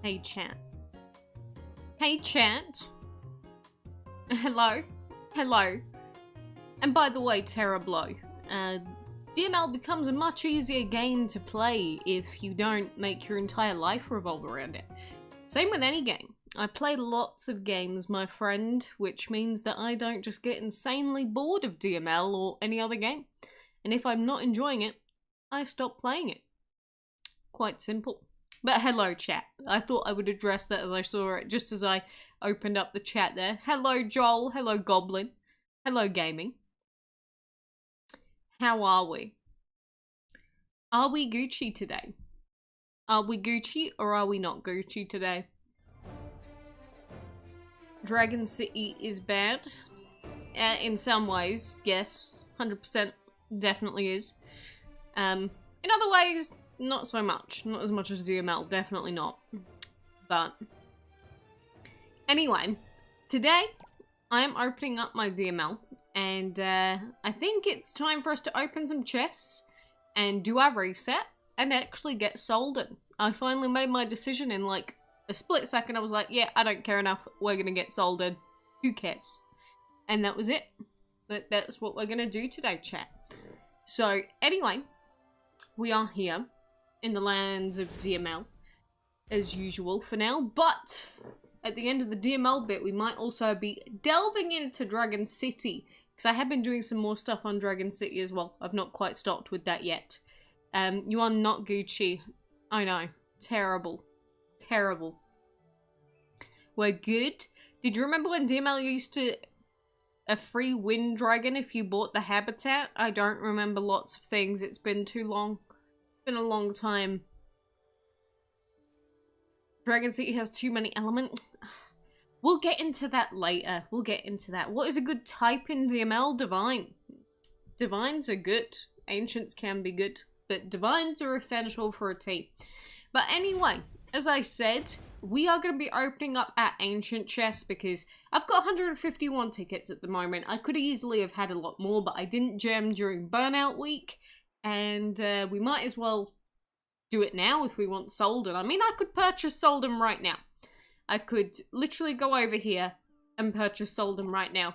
Hey chat. Hey chat. Hello. Hello. And by the way, Terra Blow. DML becomes a much easier game to play if you don't make your entire life revolve around it. Same with any game. I play lots of games, my friend, which means that I don't just get insanely bored of DML or any other game. And if I'm not enjoying it, I stop playing it. Quite simple. But hello chat. I thought I would address that as I saw it, just as I opened up the chat there. Hello Joel, hello Goblin, hello Gaming. How are we? Are we Gucci today? Are we Gucci or are we not Gucci today? Dragon City is bad. In some ways, yes. 100% definitely is. In other ways, not so much. Not as much as DML, definitely not. But anyway, today I am opening up my DML and I think it's time for us to open some chests and do our reset and actually get Solden. I finally made my decision in like a split second. I was like, yeah, I don't care enough. We're gonna get Solden. Who cares? And that was it. That's what we're gonna do today, chat. So anyway, we are here in the lands of DML, as usual for now, but at the end of the DML bit, we might also be delving into Dragon City, because I have been doing some more stuff on Dragon City as well. I've not quite stopped with that yet. You are not Gucci. I know. Terrible. Terrible. We're good. Did you remember when DML used to a free wind dragon if you bought the habitat? I don't remember lots of things. It's been too long. Been a long time. Dragon City has too many elements. We'll get into that later. We'll get into that. What is a good type in DML? Divine. Divines are good. Ancients can be good, but divines are essential for a team. But anyway, as I said, we are going to be opening up our ancient chest because I've got 151 tickets at the moment. I could easily have had a lot more, but I didn't gem during burnout week. And we might as well do it now if we want Solden. I mean, I could purchase Solden right now. I could literally go over here and purchase Solden right now.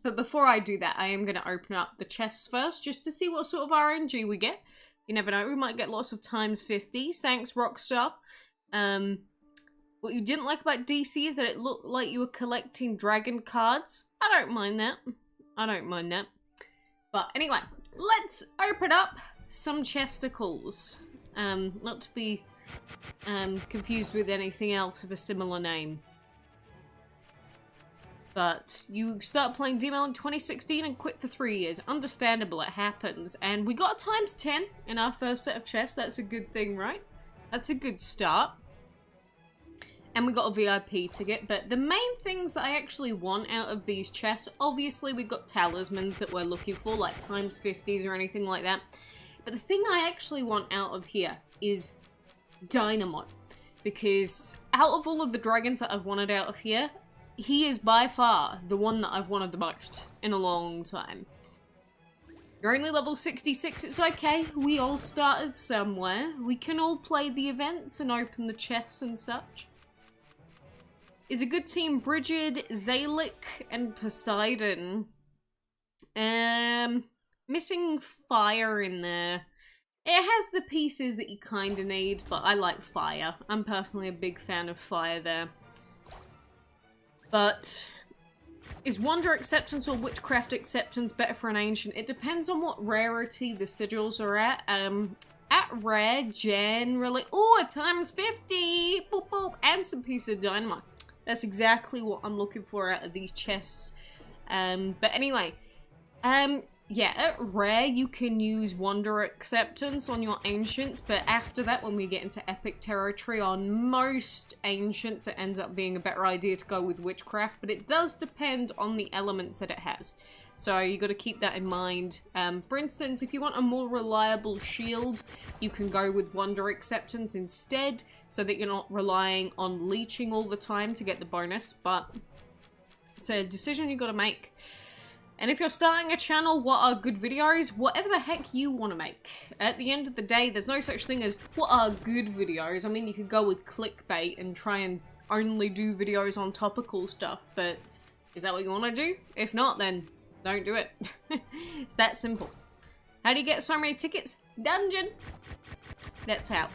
But before I do that, I am going to open up the chests first, just to see what sort of RNG we get. You never know, we might get lots of times 50s. Thanks, Rockstar. What you didn't like about DC is that it looked like you were collecting dragon cards. I don't mind that. I don't mind that. But anyway, let's open up some chesticles. Not to be confused with anything else of a similar name. But you start playing DML in 2016 and quit for 3 years. Understandable, it happens. And we got times 10 in our first set of chests. That's a good thing, right? That's a good start. And we got a VIP ticket, but the main things that I actually want out of these chests, obviously we've got talismans that we're looking for, like times 50s or anything like that. But the thing I actually want out of here is Dynamite. Because out of all of the dragons that I've wanted out of here, he is by far the one that I've wanted the most in a long time. You're only level 66, it's okay. We all started somewhere. We can all play the events and open the chests and such. Is a good team Brigid, Zalik, and Poseidon. Missing fire in there. It has the pieces that you kind of need, but I like fire. I'm personally a big fan of fire there. But is Wonder Acceptance or Witchcraft Acceptance better for an Ancient? It depends on what rarity the sigils are at. At rare, generally... Ooh, a times 50! Boop, boop, and some piece of dynamite. That's exactly what I'm looking for out of these chests. But anyway, yeah, at rare you can use Wonder Acceptance on your Ancients, but after that, when we get into Epic territory on most Ancients, it ends up being a better idea to go with Witchcraft, but it does depend on the elements that it has. So you got to keep that in mind. For instance, if you want a more reliable shield, you can go with Wonder Acceptance instead, so that you're not relying on leeching all the time to get the bonus, but it's a decision you got to make. And if you're starting a channel, what are good videos? Whatever the heck you want to make. At the end of the day, there's no such thing as what are good videos. I mean, you could go with clickbait and try and only do videos on topical stuff, but is that what you want to do? If not, then don't do it. It's that simple. How do you get so many tickets? Dungeon! That's how.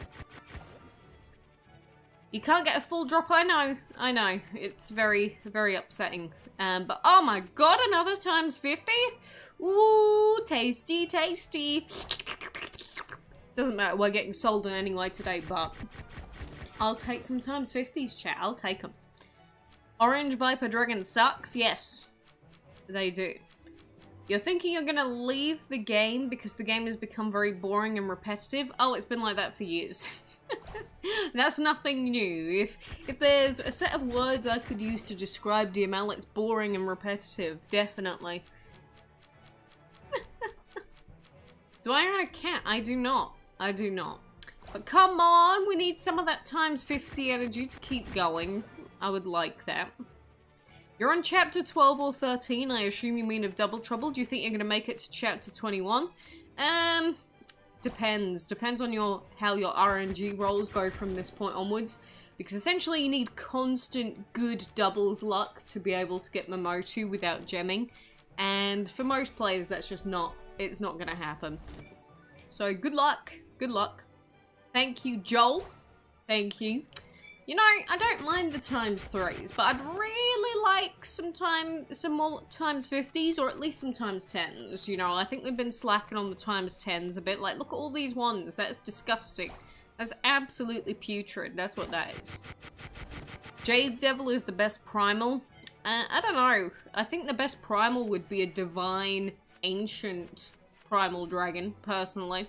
You can't get a full drop, I know. It's very, very upsetting. But oh my god, another times 50? Ooh, tasty, tasty. Doesn't matter, we're getting Solden anyway today, but I'll take some times 50s, chat. I'll take them. Orange Viper Dragon sucks? Yes, they do. You're thinking you're gonna leave the game because the game has become very boring and repetitive? Oh, it's been like that for years. That's nothing new. If there's a set of words I could use to describe DML, it's boring and repetitive. Definitely. Do I own a cat? I do not. I do not. But come on, we need some of that times 50 energy to keep going. I would like that. You're on chapter 12 or 13, I assume you mean of Double Trouble. Do you think you're going to make it to chapter 21? Depends. Depends on how your RNG rolls go from this point onwards. Because essentially you need constant good doubles luck to be able to get Momotu without gemming. And for most players that's just not, it's not going to happen. So good luck. Good luck. Thank you, Joel. Thank you. You know, I don't mind the times 3s, but I'd really like some more times 50s, or at least some times 10s, you know. I think we've been slacking on the times 10s a bit. Like, look at all these ones. That's disgusting. That's absolutely putrid. That's what that is. Jade Devil is the best primal. I don't know. I think the best primal would be a divine, ancient primal dragon, personally.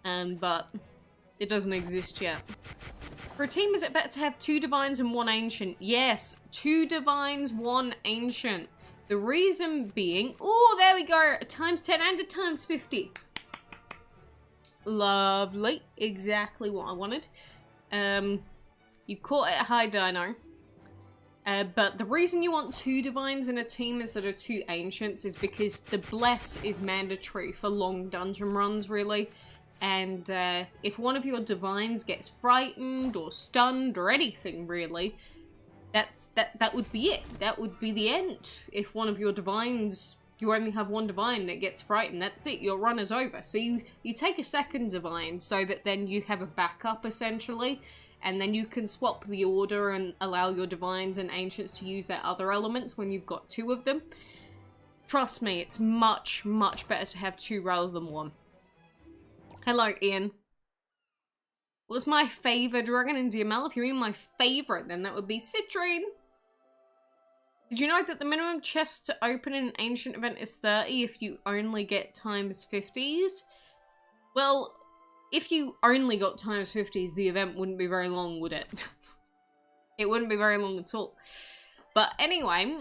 But it doesn't exist yet. For a team, is it better to have 2 divines and 1 ancient? Yes, 2 divines, 1 ancient. The reason being, oh, there we go, a times 10 and a times 50. Lovely, exactly what I wanted. You caught it high, Dino. But the reason you want 2 divines in a team instead of 2 ancients is because the bless is mandatory for long dungeon runs, really. And if one of your divines gets frightened or stunned or anything, really, that would be it. That would be the end. If one of your divines, you only have 1 divine that gets frightened, that's it. Your run is over. So you take a second divine so that then you have a backup, essentially. And then you can swap the order and allow your divines and ancients to use their other elements when you've got 2 of them. Trust me, it's much, much better to have 2 rather than 1. Hello, Ian. What's my favourite dragon in DML? If you mean my favourite, then that would be Citrine. Did you know that the minimum chest to open in an ancient event is 30 if you only get times 50s? Well, if you only got times 50s, the event wouldn't be very long, would it? It wouldn't be very long at all. But anyway,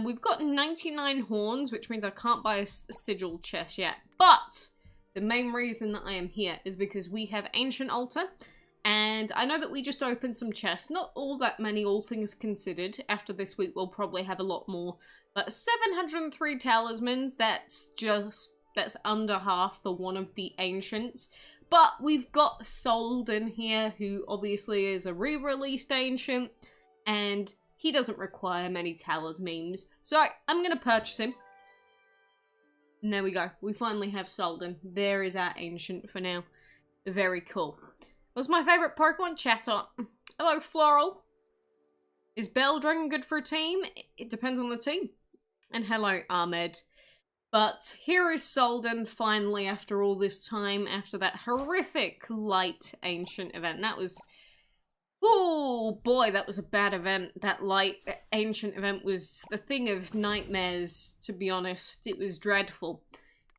we've got 99 horns, which means I can't buy a sigil chest yet. But the main reason that I am here is because we have Ancient Altar, and I know that we just opened some chests. Not all that many, all things considered. After this week, we'll probably have a lot more. But 703 talismans, that's under half for one of the Ancients. But we've got Solden here, who obviously is a re-released Ancient, and he doesn't require many talismans. So I'm going to purchase him. And there we go. We finally have Solden. There is our Ancient for now. Very cool. What's my favourite Pokemon? Chatter. Hello, Floral. Is Bell Dragon good for a team? It depends on the team. And hello, Ahmed. But here is Solden finally after all this time, after that horrific light Ancient event. That was... oh boy, that was a bad event. That light Ancient event was the thing of nightmares, to be honest. It was dreadful.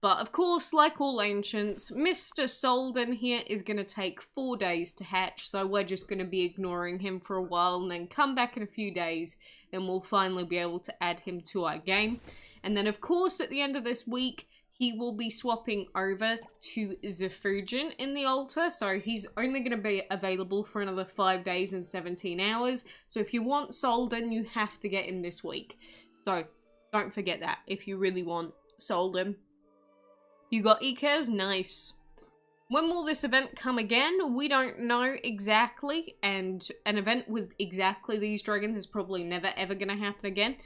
But of course, like all Ancients, Mr. Solden here is going to take 4 days to hatch, so we're just going to be ignoring him for a while and then come back in a few days and we'll finally be able to add him to our game. And then of course, at the end of this week, he will be swapping over to Zafugin in the altar, so he's only going to be available for another 5 days and 17 hours. So if you want Solden, you have to get him this week. So Don't forget that if you really want Solden. You got Ikez? Nice. When will this event come again? We don't know exactly, and an event with exactly these dragons is probably never ever going to happen again.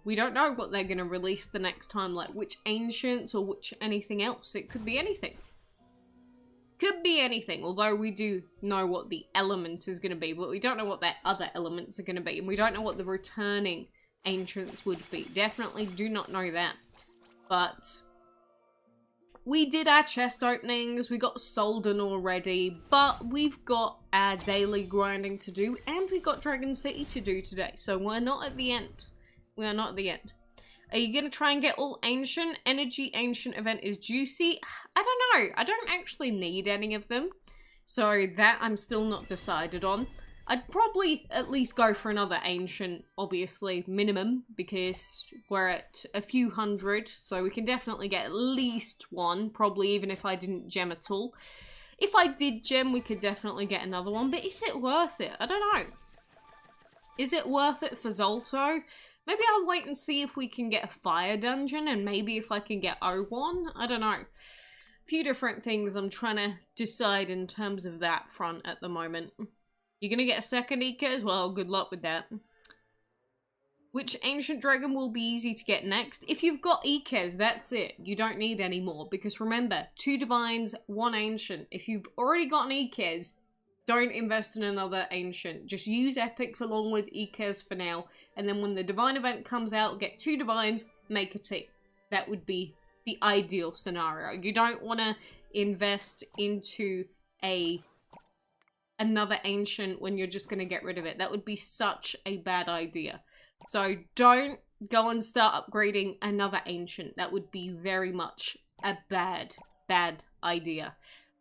We don't know what they're going to release the next time, like which ancients or which anything else. It could be anything. Could be anything, although we do know what the element is going to be, but we don't know what their other elements are going to be, and we don't know what the returning ancients would be. Definitely do not know that. But we did our chest openings, we got Solden already, but we've got our daily grinding to do, and we got Dragon City to do today, so we're not at the end. We are not at the end. Are you going to try and get all ancient? Energy ancient event is juicy. I don't know. I don't actually need any of them. So that I'm still not decided on. I'd probably at least go for another ancient, obviously, minimum. Because we're at a few hundred. So we can definitely get at least one. Probably even if I didn't gem at all. If I did gem, we could definitely get another one. But is it worth it? I don't know. Is it worth it for Zolto? Maybe I'll wait and see if we can get a fire dungeon, and maybe if I can get O1. I don't know. A few different things I'm trying to decide in terms of that front at the moment. You're gonna get a second Ika as well. Good luck with that. Which ancient dragon will be easy to get next? If you've got Ikez, that's it. You don't need any more. Because remember, 2 divines, 1 ancient. If you've already got an Ikez, don't invest in another ancient. Just use epics along with Ikez for now. And then when the divine event comes out, get 2 divines, make a team. That would be the ideal scenario. You don't want to invest into another ancient when you're just going to get rid of it. That would be such a bad idea. So don't go and start upgrading another ancient. That would be very much a bad idea.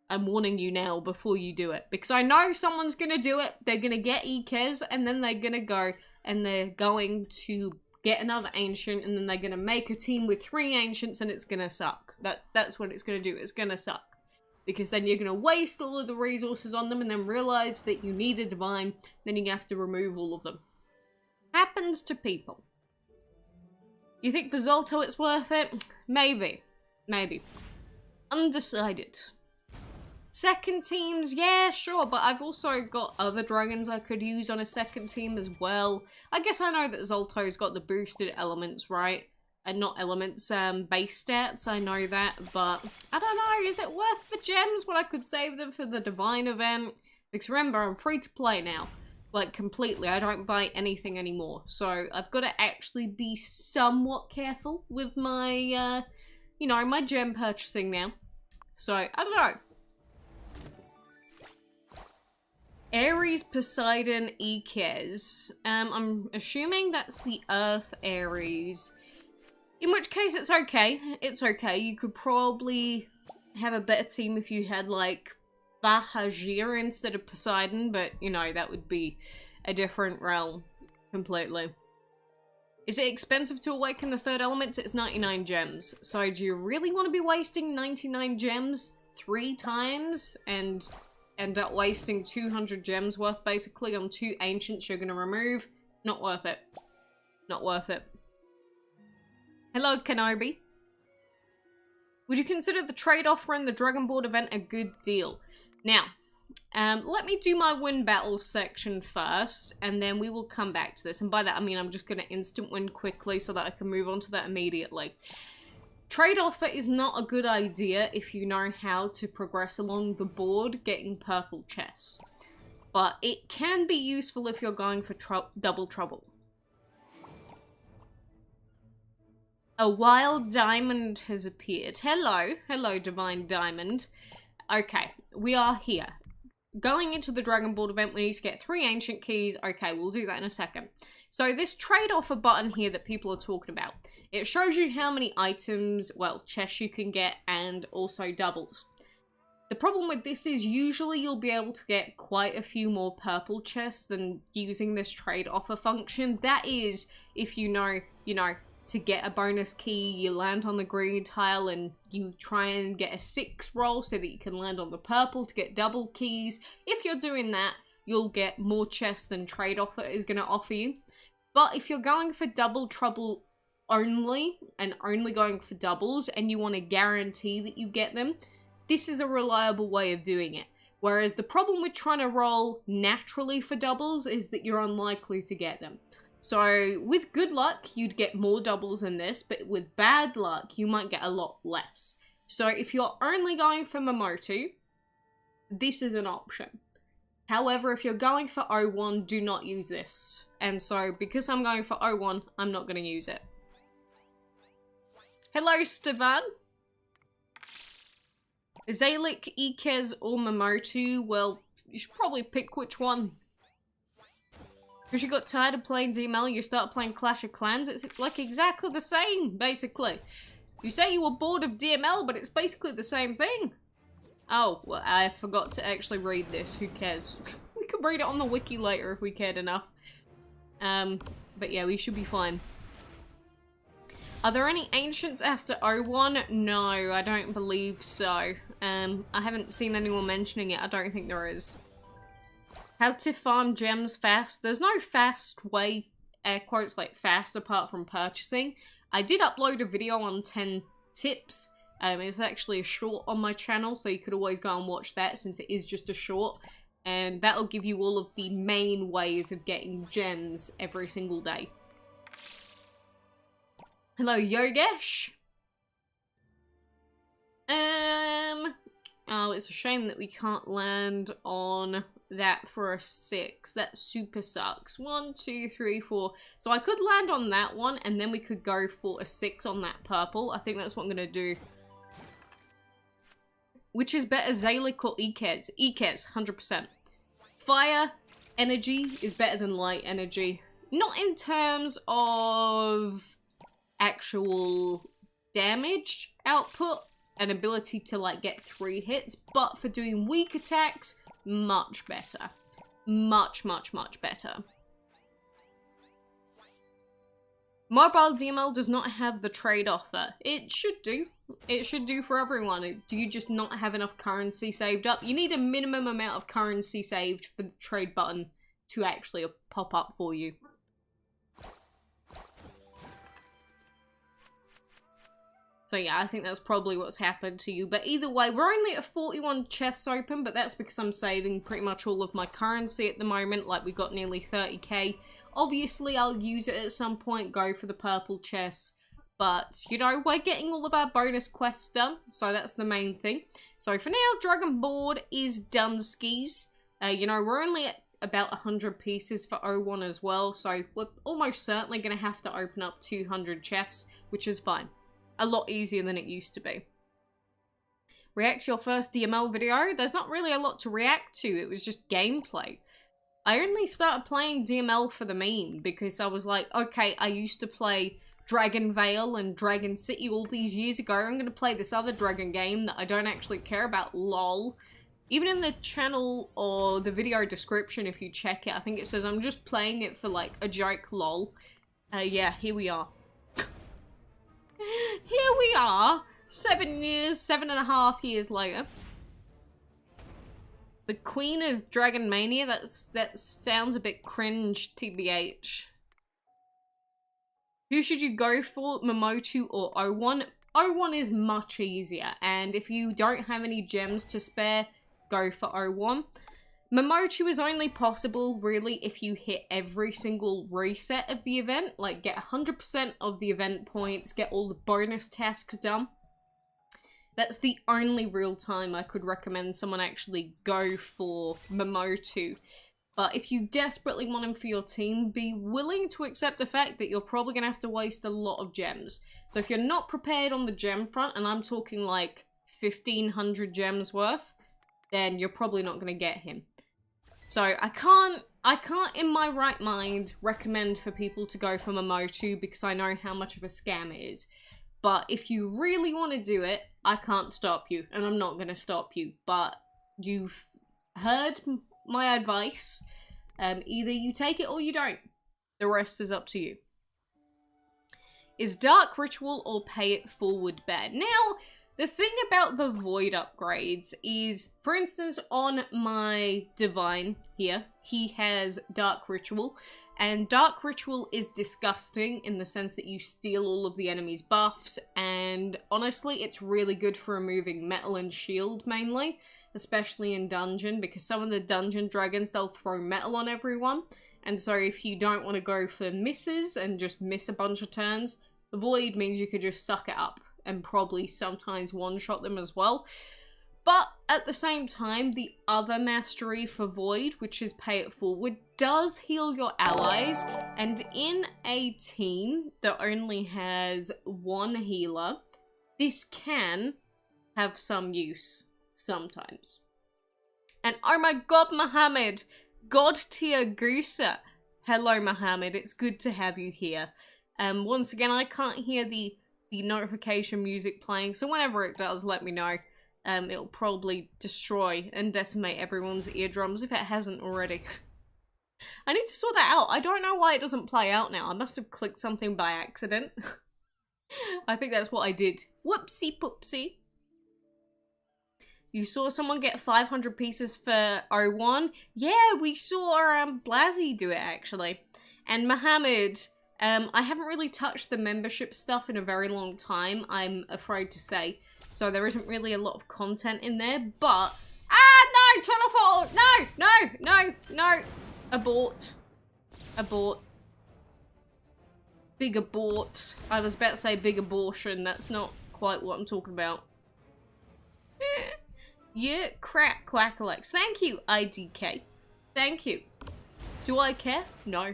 I'm warning you now before you do it. Because I know someone's going to do it. They're going to get Ikez and then they're going to go and they're going to get another ancient and then they're going to make a team with 3 ancients and it's going to suck. That's what it's going to do. It's going to suck. Because then you're going to waste all of the resources on them and then realize that you need a divine. Then you have to remove all of them. Happens to people. You think for Zolto it's worth it? Maybe. Maybe. Undecided. Second teams, yeah, sure, but I've also got other dragons I could use on a second team as well. I guess I know that Zolto's got the boosted elements, right? And not elements, base stats, I know that, but I don't know, is it worth the gems when I could save them for the divine event? Because remember, I'm free to play now. Like, completely, I don't buy anything anymore. So, I've got to actually be somewhat careful with my, you know, my gem purchasing now. So, I don't know. Ares, Poseidon, Ikez. I'm assuming that's the Earth Ares. In which case, it's okay. It's okay. You could probably have a better team if you had, like, Bahajir instead of Poseidon, but, you know, that would be a different realm completely. Is it expensive to awaken the 3rd element? It's 99 gems. So do you really want to be wasting 99 gems 3 times and end up wasting 200 gems worth basically on 2 ancients you're going to remove? Not worth it. Not worth it. Hello, Kenobi. Would you consider the trade offer in the Dragon Board event a good deal? Now, let me do my win battle section first, and then we will come back to this. And by that, I mean I'm just going to instant win quickly so that I can move on to that immediately. Trade offer is not a good idea if you know how to progress along the board getting purple chests. But it can be useful if you're going for double trouble. A wild diamond has appeared. Hello. Hello, divine diamond. Okay, we are here. Going into the Dragon Board event, we need to get 3 ancient keys. Okay, we'll do that in a second. So this trade offer button here that people are talking about, it shows you how many items, well, chests you can get and also doubles. The problem with this is usually you'll be able to get quite a few more purple chests than using this trade offer function. That is, if you know, to get a bonus key, you land on the green tile and you try and get a 6 roll so that you can land on the purple to get double keys. If you're doing that, you'll get more chests than trade offer is going to offer you. But if you're going for double trouble only and only going for doubles and you want to guarantee that you get them, this is a reliable way of doing it. Whereas the problem with trying to roll naturally for doubles is that you're unlikely to get them. So with good luck, you'd get more doubles than this, but with bad luck, you might get a lot less. So if you're only going for Momotu, this is an option. However, if you're going for 01, do not use this. And so, because I'm going for 01, I'm not going to use it. Hello, Stevan. Zalik, Ikez, or Momotu? Well, you should probably pick which one. Because you got tired of playing DML, you start playing Clash of Clans. It's like exactly the same, basically. You say you were bored of DML, but it's basically the same thing. Oh, well, I forgot to actually read this. Who cares? We could read it on the wiki later if we cared enough. But yeah, we should be fine. Are there any ancients after 01? No, I don't believe so. I haven't seen anyone mentioning it. I don't think there is. How to farm gems fast? There's no fast way, air quotes, like fast apart from purchasing. I did upload a video on 10 tips. It's actually a short on my channel, so you could always go and watch that since it is just a short. And that'll give you all of the main ways of getting gems every single day. Hello, Yogesh. Oh, it's a shame that we can't land on that for a 6. That super sucks. 1, 2, 3, 4. So I could land on that one, and then we could go for a 6 on that purple. I think that's what I'm gonna do. Which is better, Zalik or Ikez? Ikez, 100%. Fire energy is better than light energy. Not in terms of actual damage output and ability to like get 3 hits, but for doing weak attacks, much better. Much, much, much better. Mobile DML does not have the trade offer. It should do. It should do for everyone. Do you just not have enough currency saved up? You need a minimum amount of currency saved for the trade button to actually pop up for you. So yeah, I think that's probably what's happened to you. But either way, we're only at 41 chests open, but that's because I'm saving pretty much all of my currency at the moment. Like, we got nearly 30k. Obviously, I'll use it at some point, go for the purple chests. But, you know, we're getting all of our bonus quests done, so that's the main thing. So for now, Dragon Board is done skis. You know, we're only at about 100 pieces for 01 as well, so we're almost certainly going to have to open up 200 chests, which is fine. A lot easier than it used to be. React to your first DML video? There's not really a lot to react to, it was just gameplay. I only started playing DML for the meme, because I was like, okay, I used to play Dragon Vale and Dragon City all these years ago. I'm going to play this other dragon game that I don't actually care about, lol. Even in the channel or the video description, if you check it, I think it says I'm just playing it for like a joke, lol. Yeah, here we are. Here we are, 7.5 years later. The Queen of Dragon Mania, that sounds a bit cringe, TBH. Who should you go for, Momotu or 01? 01 is much easier, and if you don't have any gems to spare, go for 01. Momotu is only possible, really, if you hit every single reset of the event. Like, get 100% of the event points, get all the bonus tasks done. That's the only real time I could recommend someone actually go for Momotu. But if you desperately want him for your team, be willing to accept the fact that you're probably going to have to waste a lot of gems. So if you're not prepared on the gem front, and I'm talking like 1,500 gems worth, then you're probably not going to get him. So I can't in my right mind recommend for people to go for Momotu because I know how much of a scam it is. But if you really want to do it, I can't stop you, and I'm not going to stop you. But you've heard my advice. Either you take it or you don't. The rest is up to you. Is Dark Ritual or Pay It Forward bad? Now, the thing about the Void upgrades is, for instance, on my Divine here, he has Dark Ritual, and Dark Ritual is disgusting in the sense that you steal all of the enemy's buffs, and honestly, it's really good for removing metal and shield mainly, especially in dungeon, because some of the dungeon dragons, they'll throw metal on everyone, and so if you don't want to go for misses and just miss a bunch of turns, Void means you could just suck it up and probably sometimes one-shot them as well. But at the same time, the other mastery for Void, which is Pay It Forward, does heal your allies, and in a team that only has one healer, this can have some use sometimes. And oh my god, Mohammed! God tier Gooser! Hello, Mohammed, it's good to have you here. Once again, I can't hear the notification music playing, so whenever it does, let me know. It'll probably destroy and decimate everyone's eardrums if it hasn't already. I need to sort that out. I don't know why it doesn't play out now. I must have clicked something by accident. I think that's what I did. Whoopsie poopsie. You saw someone get 500 pieces for 01? Yeah, we saw Blazzy do it actually. And Mohammed, I haven't really touched the membership stuff in a very long time, I'm afraid to say. So there isn't really a lot of content in there, but... Ah, no! Turn off all! No! No! No! No! Abort. Abort. Big abort. I was about to say big abortion. That's not quite what I'm talking about. Yeah, crap, quackalakes. Thank you, IDK. Thank you. Do I care? No.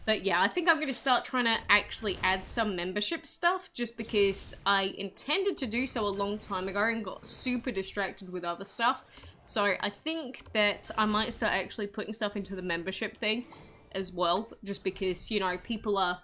But yeah, I think I'm going to start trying to actually add some membership stuff, just because I intended to do so a long time ago and got super distracted with other stuff. So I think that I might start actually putting stuff into the membership thing as well, just because, you know, people are,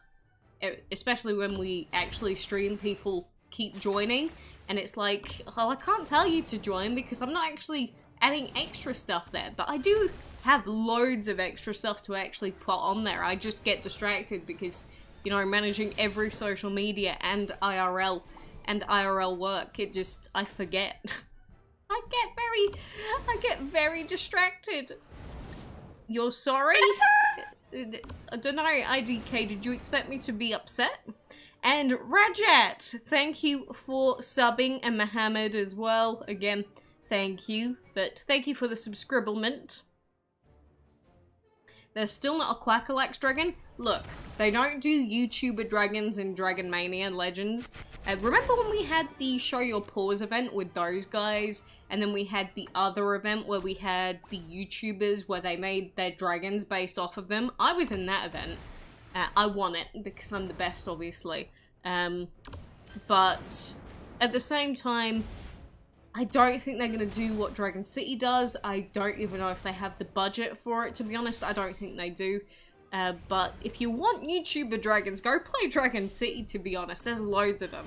especially when we actually stream, people keep joining, and it's like, well, I can't tell you to join because I'm not actually adding extra stuff there, but I do have loads of extra stuff to actually put on there. I just get distracted because, you know, managing every social media and IRL work, it just, I forget. I get very distracted. You're sorry? I don't know, IDK, did you expect me to be upset? And Rajat, thank you for subbing, and Mohammed as well. Again, thank you, but thank you for the subscriblement. There's still not a quackalakes dragon? Look, they don't do YouTuber dragons in Dragon Mania Legends. Remember when we had the Show Your Paws event with those guys? And then we had the other event where we had the YouTubers where they made their dragons based off of them? I was in that event. I won it because I'm the best, obviously. But at the same time, I don't think they're going to do what Dragon City does. I don't even know if they have the budget for it, to be honest. I don't think they do. But if you want YouTuber dragons, go play Dragon City, to be honest. There's loads of them.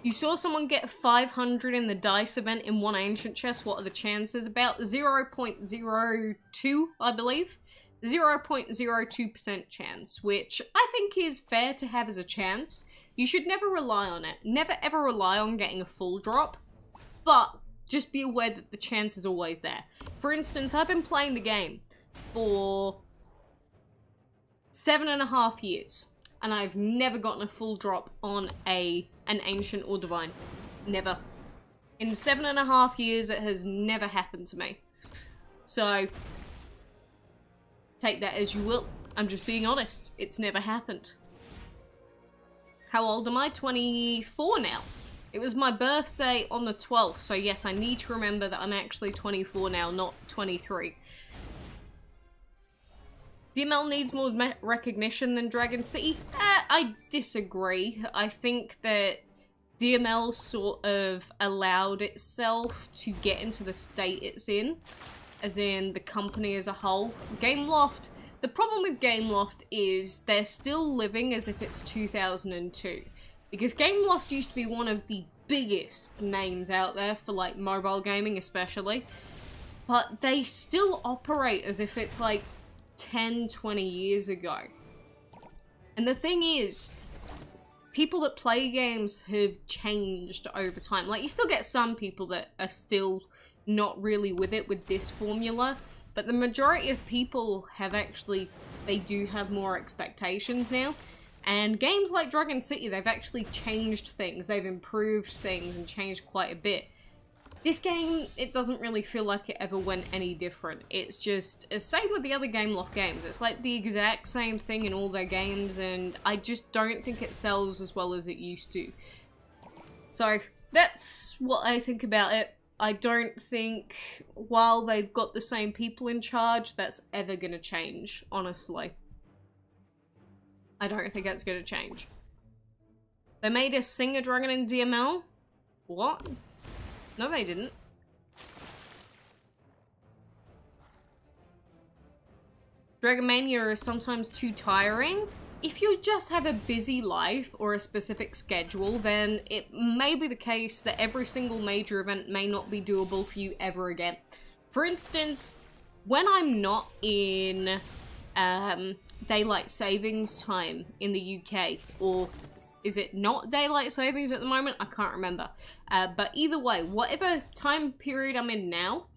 You saw someone get 500 in the dice event in one ancient chest. What are the chances? About 0.02, I believe. 0.02% chance, which I think is fair to have as a chance. You should never rely on it. Never ever rely on getting a full drop, but just be aware that the chance is always there. For instance, I've been playing the game for 7.5 years, and I've never gotten a full drop on an ancient or divine. Never. In 7.5 years, it has never happened to me. So, take that as you will. I'm just being honest. It's never happened. How old am I? 24 now. It was my birthday on the 12th, so yes, I need to remember that I'm actually 24 now, not 23. DML needs more recognition than Dragon City? I disagree. I think that DML sort of allowed itself to get into the state it's in, as in the company as a whole. Gameloft, the problem with Gameloft is they're still living as if it's 2002. Because Gameloft used to be one of the biggest names out there for like mobile gaming especially. But they still operate as if it's like 10, 20 years ago. And the thing is, people that play games have changed over time. Like, you still get some people that are still not really with it with this formula, but the majority of people have actually, they do have more expectations now. And games like Dragon City, they've actually changed things, they've improved things and changed quite a bit. This game, it doesn't really feel like it ever went any different. It's just, same with the other Gameloft games. It's like the exact same thing in all their games, and I just don't think it sells as well as it used to. So, that's what I think about it. I don't think, while they've got the same people in charge, that's ever gonna change, honestly. I don't think that's gonna change. They made a Singer Dragon in DML? What? No, they didn't. Dragonmania is sometimes too tiring. If you just have a busy life or a specific schedule, then it may be the case that every single major event may not be doable for you ever again. For instance, when I'm not in daylight savings time in the UK, or is it not daylight savings at the moment? I can't remember. But either way, whatever time period I'm in now,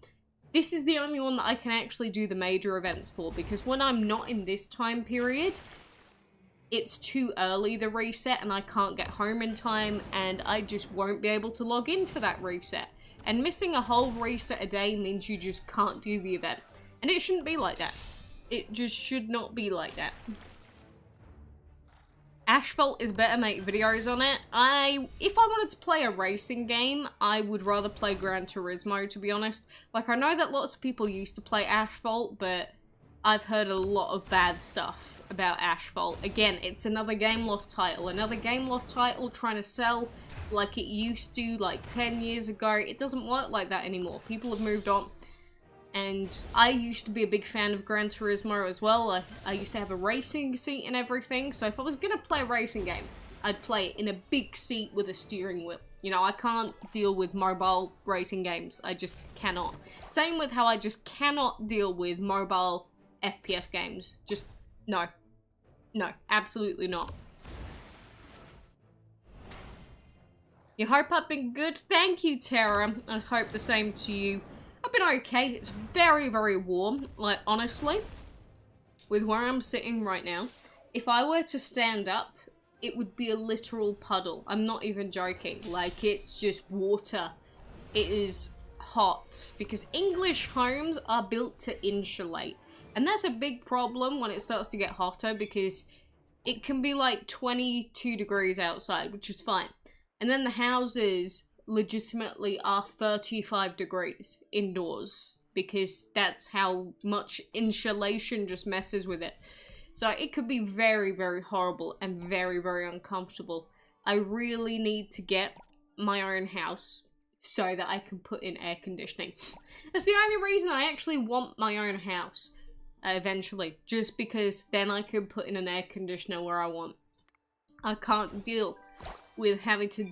this is the only one that I can actually do the major events for, because when I'm not in this time period, it's too early, the reset, and I can't get home in time, and I just won't be able to log in for that reset. And missing a whole reset a day means you just can't do the event. And it shouldn't be like that. It just should not be like that. Asphalt is better, make videos on it. If I wanted to play a racing game, I would rather play Gran Turismo, to be honest. Like, I know that lots of people used to play Asphalt, but I've heard a lot of bad stuff about Asphalt. Again, it's another Gameloft title trying to sell like it used to, like 10 years ago. It doesn't work like that anymore. People have moved on. And I used to be a big fan of Gran Turismo as well. I used to have a racing seat and everything, so if I was going to play a racing game, I'd play it in a big seat with a steering wheel. You know, I can't deal with mobile racing games. I just cannot. Same with how I just cannot deal with mobile FPS games. Just, no. No, absolutely not. You hope I've been good? Thank you, Tara. I hope the same to you. I've been okay. It's very, very warm. Like, honestly, with where I'm sitting right now, if I were to stand up, it would be a literal puddle. I'm not even joking. Like, it's just water. It is hot. Because English homes are built to insulate. And that's a big problem when it starts to get hotter, because it can be like 22 degrees outside, which is fine. And then the houses legitimately are 35 degrees indoors, because that's how much insulation just messes with it. So it could be very, very horrible and very, very uncomfortable. I really need to get my own house so that I can put in air conditioning. That's the only reason I actually want my own house eventually, just because then I can put in an air conditioner where I want. I can't deal with having to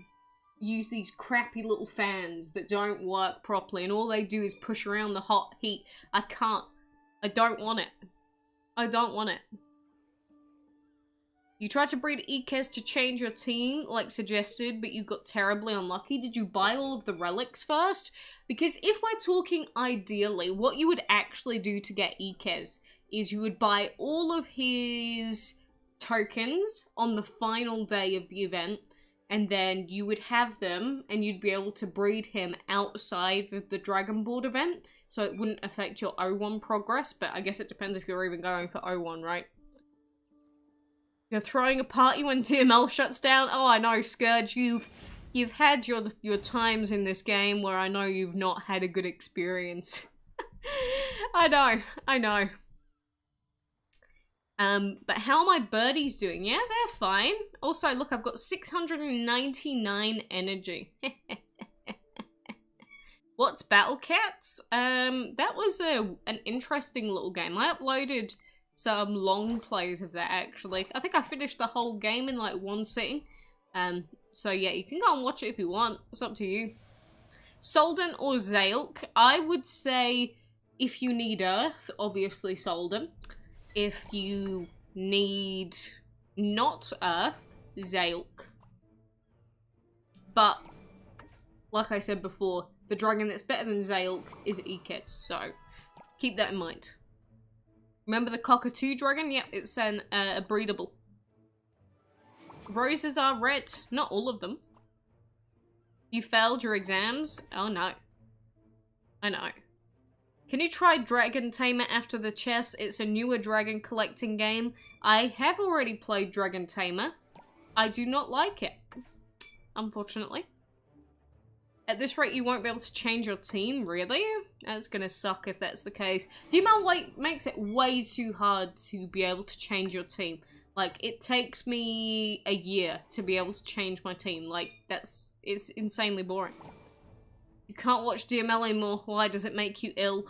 use these crappy little fans that don't work properly and all they do is push around the hot heat. I can't. I don't want it. I don't want it. You tried to breed Ikez to change your team, like suggested, but you got terribly unlucky. Did you buy all of the relics first? Because if we're talking ideally, what you would actually do to get Ikez is you would buy all of his tokens on the final day of the event, and then you would have them, and you'd be able to breed him outside of the Dragon Board event, so it wouldn't affect your O1 progress, but I guess it depends if you're even going for O1, right? You're throwing a party when DML shuts down? Oh, I know, Scourge, you've had your times in this game where I know you've not had a good experience. I know. But how are my birdies doing? Yeah, they're fine. Also, look, I've got 699 energy. What's Battle Cats? That was an interesting little game. I uploaded some long plays of that, actually. I think I finished the whole game in, like, one sitting. So yeah, you can go and watch it if you want. It's up to you. Solden or Zailk? I would say if you need Earth, obviously Solden. If you need not Earth, Zailk. But, like I said before, the dragon that's better than Zale is Ikez, so keep that in mind. Remember the cockatoo dragon? Yep, it's a breedable. Roses are red. Not all of them. You failed your exams? Oh no. I know. Can you try Dragon Tamer after the chess? It's a newer dragon collecting game. I have already played Dragon Tamer. I do not like it, unfortunately. At this rate, you won't be able to change your team, really? That's gonna suck if that's the case. DML makes it way too hard to be able to change your team. Like, it takes me a year to be able to change my team. Like, it's insanely boring. You can't watch DML anymore. Why? Does it make you ill?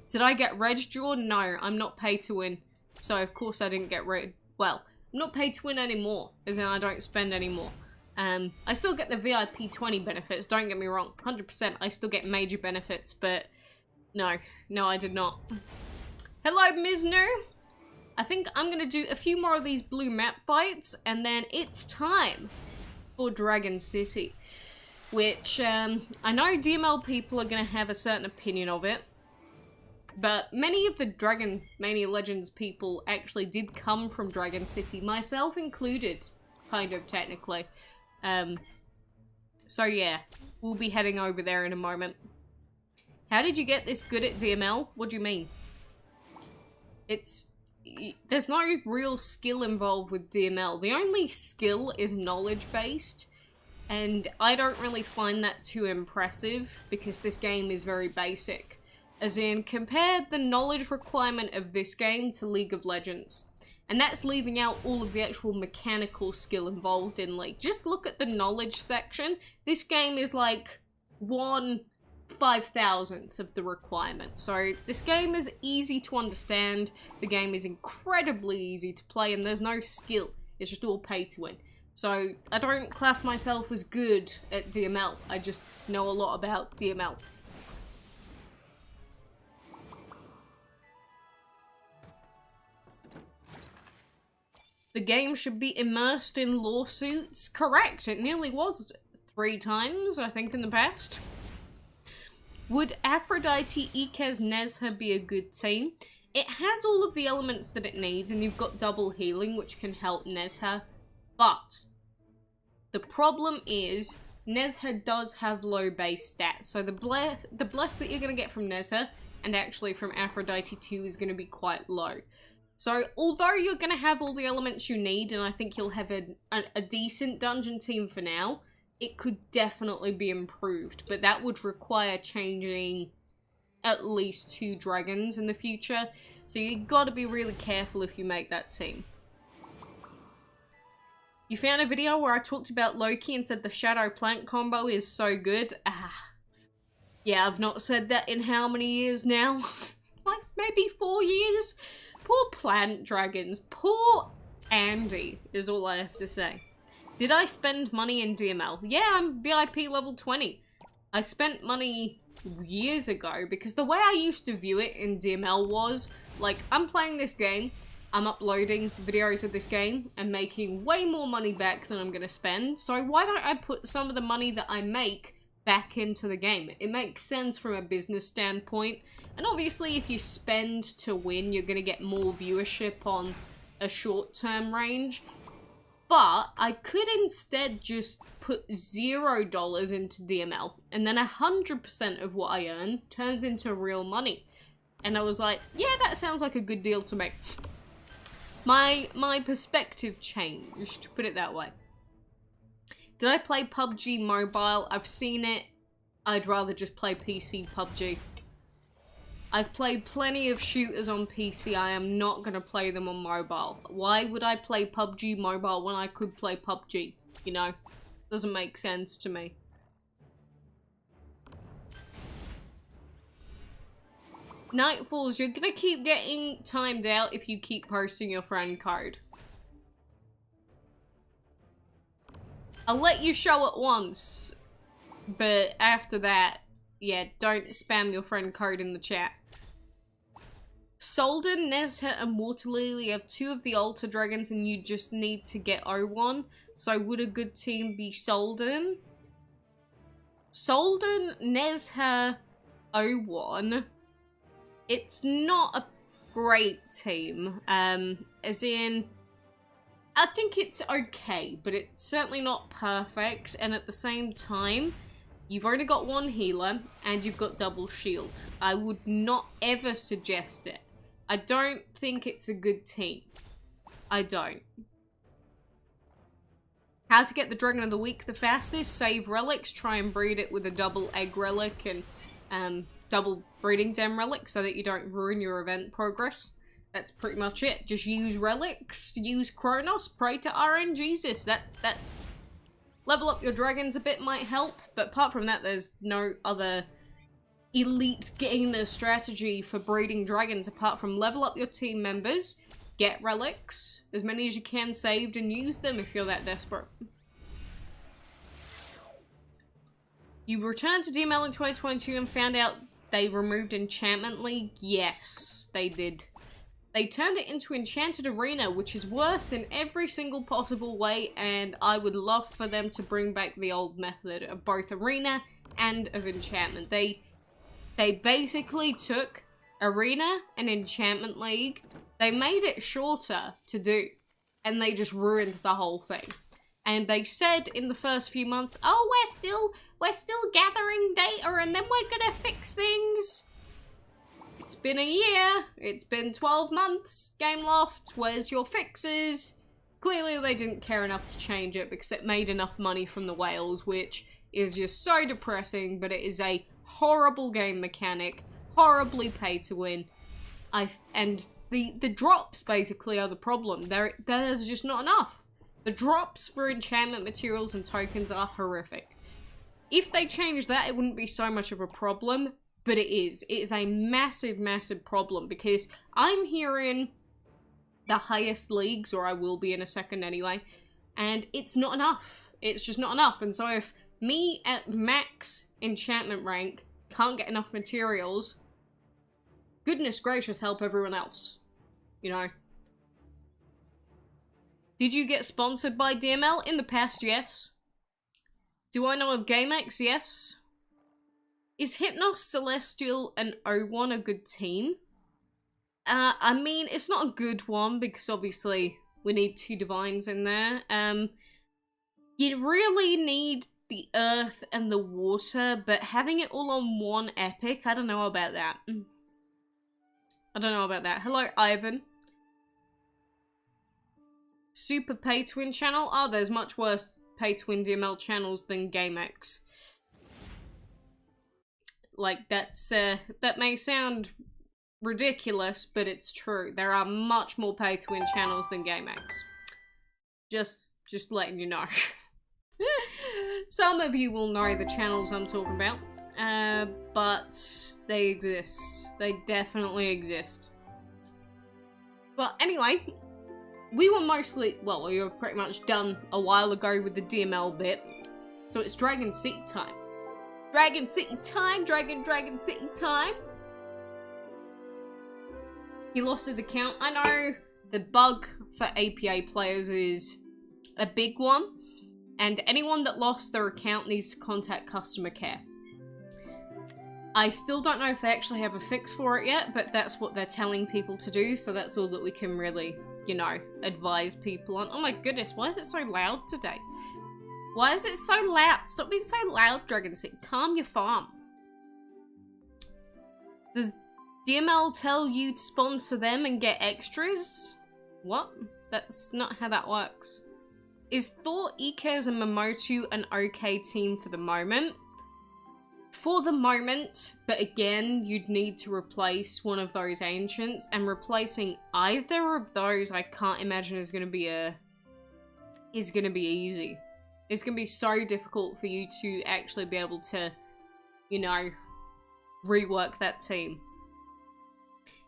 Did I get Reg Draw? No, I'm not paid to win. So, of course I didn't get Reg. Well, I'm not paid to win anymore, as in I don't spend anymore. I still get the VIP 20 benefits, don't get me wrong. 100%, I still get major benefits, but no, I did not. Hello, Miznu! I think I'm gonna do a few more of these blue map fights, and then it's time for Dragon City. Which, I know DML people are gonna have a certain opinion of it, but many of the Dragon Mania Legends people actually did come from Dragon City, myself included, kind of technically. So yeah, we'll be heading over there in a moment. How did you get this good at DML? What do you mean? There's no real skill involved with DML. The only skill is knowledge-based. And I don't really find that too impressive because this game is very basic. As in, compare the knowledge requirement of this game to League of Legends. And that's leaving out all of the actual mechanical skill involved in League. Just look at the knowledge section. This game is like 1/5000th of the requirement. So this game is easy to understand. The game is incredibly easy to play and there's no skill. It's just all pay to win. So, I don't class myself as good at DML, I just know a lot about DML. The game should be immersed in lawsuits. Correct, it nearly was 3 times, I think, in the past. Would Aphrodite, Ikez, Nezha be a good team? It has all of the elements that it needs, and you've got double healing, which can help Nezha. But the problem is, Nezha does have low base stats, so the bless that you're going to get from Nezha, and actually from Aphrodite too, is going to be quite low. So, although you're going to have all the elements you need, and I think you'll have a decent dungeon team for now, it could definitely be improved, but that would require changing at least 2 dragons in the future, so you got to be really careful if you make that team. You found a video where I talked about Loki and said the Shadow Plant combo is so good. Yeah, I've not said that in how many years now? Like, maybe 4 years? Poor plant dragons. Poor Andy, is all I have to say. Did I spend money in DML? Yeah, I'm VIP level 20. I spent money years ago because the way I used to view it in DML was, like, I'm playing this game, I'm uploading videos of this game and making way more money back than I'm going to spend, so why don't I put some of the money that I make back into the game? It makes sense from a business standpoint, and obviously if you spend to win, you're going to get more viewership on a short-term range, but I could instead just put $0 into DML, and then 100% of what I earn turned into real money. And I was like, yeah, that sounds like a good deal to me. My perspective changed, put it that way. Did I play PUBG Mobile? I've seen it. I'd rather just play PC PUBG. I've played plenty of shooters on PC. I am not going to play them on mobile. Why would I play PUBG Mobile when I could play PUBG? You know? Doesn't make sense to me. Nightfalls, you're gonna keep getting timed out if you keep posting your friend code. I'll let you show it once, but after that, yeah, don't spam your friend code in the chat. Solden, Nezha, and Water Lily have 2 of the Altar Dragons and you just need to get 01. So would a good team be Solden? Solden, Nezha, 01. It's not a great team. As in, I think it's okay, but it's certainly not perfect. And at the same time, you've only got one healer and you've got double shield. I would not ever suggest it. I don't think it's a good team. I don't. How to get the Dragon of the Week the fastest? Save relics, try and breed it with a double egg relic and double breeding gem relic so that you don't ruin your event progress. That's pretty much it. Just use relics, use Chronos, pray to RNGesus. That's... Level up your dragons a bit might help, but apart from that, there's no other elite gainer strategy for breeding dragons apart from level up your team members, get relics, as many as you can saved, and use them if you're that desperate. You returned to DML in 2022 and found out they removed Enchantment League? Yes, they did. They turned it into Enchanted Arena, which is worse in every single possible way, and I would love for them to bring back the old method of both Arena and of Enchantment. They basically took Arena and Enchantment League, they made it shorter to do, and they just ruined the whole thing. And they said in the first few months, oh, we're still gathering data and then we're gonna fix things. It's been a year, it's been 12 months, Gameloft, where's your fixes? Clearly they didn't care enough to change it because it made enough money from the whales, which is just so depressing, but it is a horrible game mechanic, horribly pay to win. And the drops basically are the problem. There's just not enough. The drops for enchantment materials and tokens are horrific. If they changed that, it wouldn't be so much of a problem. But it is. It is a massive, massive problem because I'm here in the highest leagues, or I will be in a second anyway, and it's not enough. It's just not enough. And so if me at max enchantment rank can't get enough materials, goodness gracious, help everyone else. You know? Did you get sponsored by DML? In the past, yes. Do I know of GameX? Yes. Is Hypnos, Celestial, and O1 a good team? I mean, it's not a good one because obviously we need 2 divines in there. You really need the earth and the water, but having it all on one epic, I don't know about that. I don't know about that. Hello, Ivan. Super pay-to-win channel? Oh, there's much worse pay-to-win DML channels than GameX. Like, that may sound ridiculous, but it's true. There are much more pay-to-win channels than GameX. Just letting you know. Some of you will know the channels I'm talking about, but they exist. They definitely exist. But anyway, we were mostly, well, we were pretty much done a while ago with the DML bit, so it's Dragon City time. Dragon City time, Dragon City time. He lost his account. I know the bug for APA players is a big one, and anyone that lost their account needs to contact customer care. I still don't know if they actually have a fix for it yet, but that's what they're telling people to do, so that's all that we can really, you know, advise people on. Oh my goodness, why is it so loud today? Why is it so loud? Stop being so loud, Dragon City. Calm your farm. Does DML tell you to sponsor them and get extras? What? That's not how that works. Is Thor, Ikez, and Momotu an okay team for the moment? For the moment, but again, you'd need to replace one of those ancients, and replacing either of those I can't imagine is gonna be easy. It's gonna be so difficult for you to actually be able to, you know, rework that team.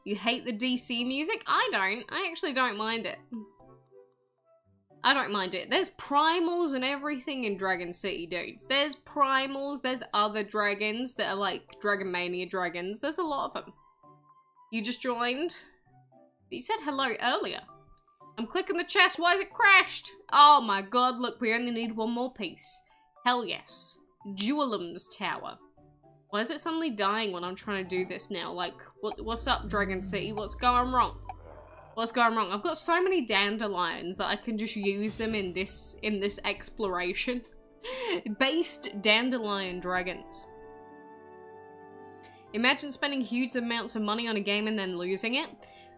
You hate the DC music? I don't. I actually don't mind it. I don't mind it. There's primals and everything in Dragon City, dudes. There's primals, there's other dragons that are like Dragon Mania dragons. There's a lot of them. You just joined? You said hello earlier. I'm clicking the chest. Why is it crashed? Oh my god, look, we only need one more piece. Hell yes. Jewelum's Tower. Why is it suddenly dying when I'm trying to do this now? Like, what's up, Dragon City? What's going wrong? What's going wrong? I've got so many dandelions that I can just use them in this exploration. Based dandelion dragons. Imagine spending huge amounts of money on a game and then losing it.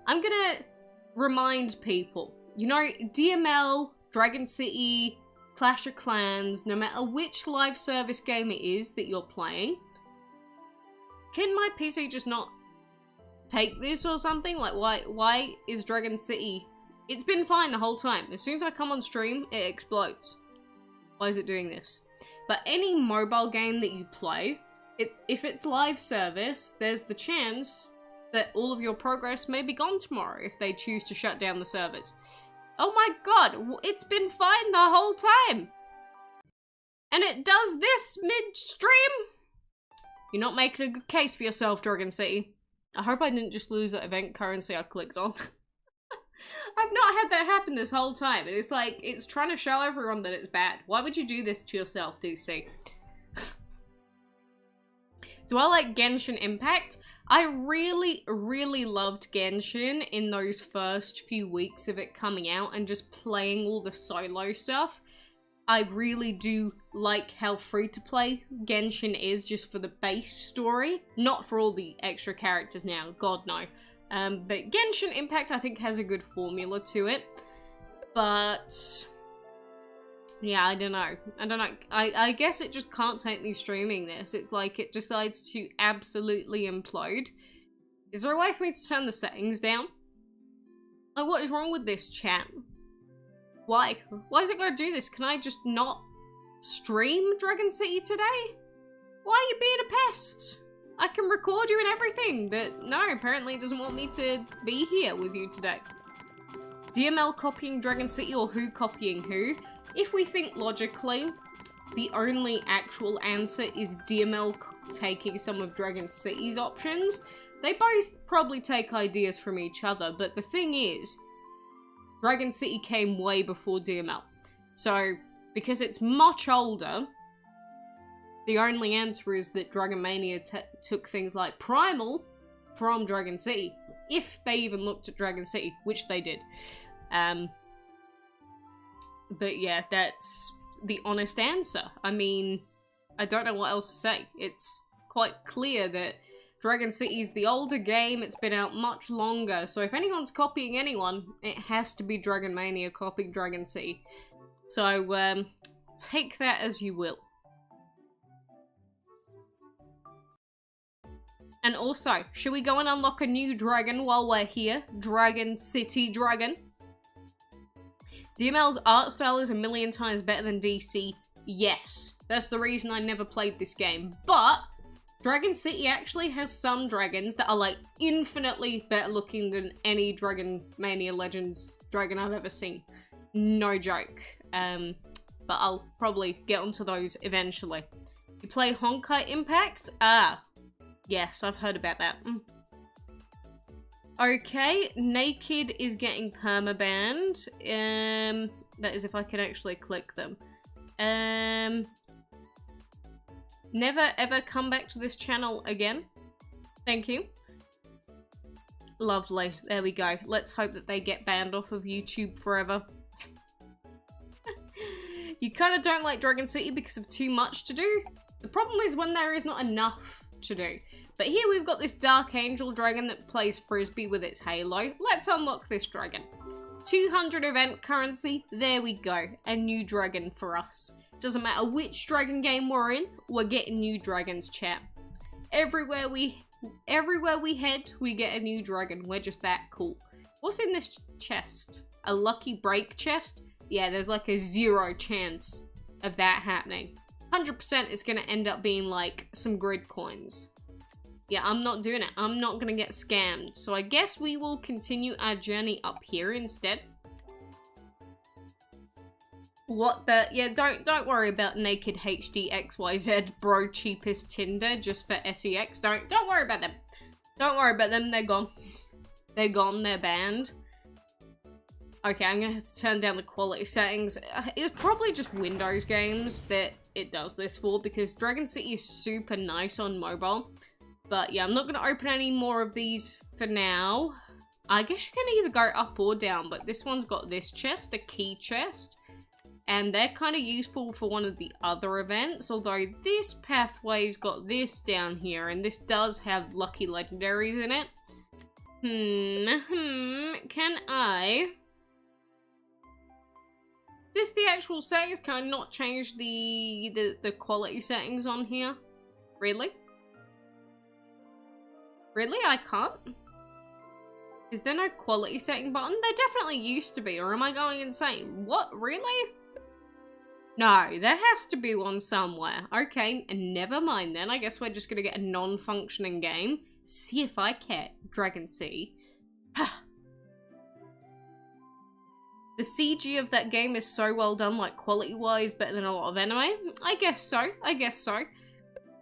I'm gonna remind people, you know, DML, Dragon City, Clash of Clans, no matter which live service game it is that you're playing, can my PC just not take this or something? Like, why is Dragon City... It's been fine the whole time. As soon as I come on stream, it explodes. Why is it doing this? But any mobile game that you play, if it's live service, there's the chance that all of your progress may be gone tomorrow if they choose to shut down the servers. Oh my god, it's been fine the whole time! And it does this mid-stream? You're not making a good case for yourself, Dragon City. I hope I didn't just lose that event currency I clicked on. I've not had that happen this whole time, and it's like, it's trying to show everyone that it's bad. Why would you do this to yourself, DC? Do I like Genshin Impact? I really, really loved Genshin in those first few weeks of it coming out and just playing all the solo stuff. I really do like how free-to-play Genshin is just for the base story. Not for all the extra characters now, god no. But Genshin Impact I think has a good formula to it. But... yeah, I don't know. I guess it just can't take me streaming this. It's like it decides to absolutely implode. Is there a way for me to turn the settings down? Like, what is wrong with this, chat? Why? Why is it gonna do this? Can I just not stream Dragon City today? Why are you being a pest? I can record you and everything, but no, apparently it doesn't want me to be here with you today. DML copying Dragon City or who copying who? If we think logically, the only actual answer is DML taking some of Dragon City's options. They both probably take ideas from each other, but the thing is, Dragon City came way before DML. So, because it's much older, the only answer is that Dragon Mania took things like Primal from Dragon City. If they even looked at Dragon City, which they did. But yeah, that's the honest answer. I mean, I don't know what else to say. It's quite clear that Dragon City is the older game, it's been out much longer, so if anyone's copying anyone, it has to be Dragon Mania copying Dragon City. So, take that as you will. And also, should we go and unlock a new dragon while we're here? Dragon City Dragon. DML's art style is a million times better than DC. Yes, that's the reason I never played this game. But Dragon City actually has some dragons that are like infinitely better looking than any Dragon Mania Legends dragon I've ever seen. No joke. But I'll probably get onto those eventually. You play Honkai Impact? Ah, yes, I've heard about that. Okay, Naked is getting permabanned. That is if I can actually click them. Never ever come back to this channel again. Thank you. Lovely. There we go. Let's hope that they get banned off of YouTube forever. You kind of don't like Dragon City because of too much to do. The problem is when there is not enough to do. But here we've got this Dark Angel dragon that plays Frisbee with its halo. Let's unlock this dragon. 200 event currency. There we go. A new dragon for us. Doesn't matter which dragon game we're in, we're getting new dragons, chat. Everywhere we head, we get a new dragon. We're just that cool. What's in this chest? A lucky break chest? Yeah, there's like a 0 chance of that happening. 100% it's gonna end up being like some grid coins. Yeah, I'm not doing it. I'm not gonna get scammed. So I guess we will continue our journey up here instead. What the? Yeah, don't worry about Naked HD XYZ bro cheapest Tinder just for SEX. Don't worry about them. Don't worry about them. They're gone. They're gone. They're banned. Okay, I'm gonna have to turn down the quality settings. It's probably just Windows games that it does this for, because Dragon City is super nice on mobile. But yeah, I'm not gonna open any more of these for now. I guess you can either go up or down, but this one's got this chest, a key chest. And they're kind of useful for one of the other events, although this pathway's got this down here, and this does have lucky legendaries in it. Can I... Is this the actual settings? Can I not change the quality settings on here? Really? Really? I can't? Is there no quality setting button? There definitely used to be, or am I going insane? What? Really? No, there has to be one somewhere. Okay, and never mind then. I guess we're just gonna get a non-functioning game. See if I can. Dragon City. The CG of that game is so well done, like quality-wise, better than a lot of anime. I guess so. I guess so.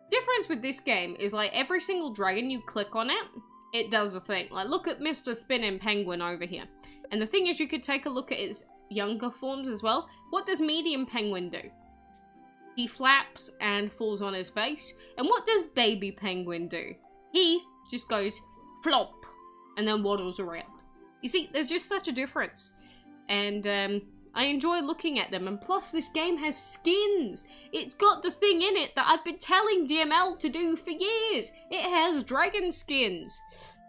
Difference with this game is like every single dragon you click on it, it does a thing. Like look at Mr. Spinning Penguin over here. And the thing is, you could take a look at its younger forms as well. What does Medium Penguin do? He flaps and falls on his face. And what does Baby Penguin do? He just goes flop and then waddles around. You see, there's just such a difference. And I enjoy looking at them. And plus, this game has skins. It's got the thing in it that I've been telling DML to do for years. It has dragon skins.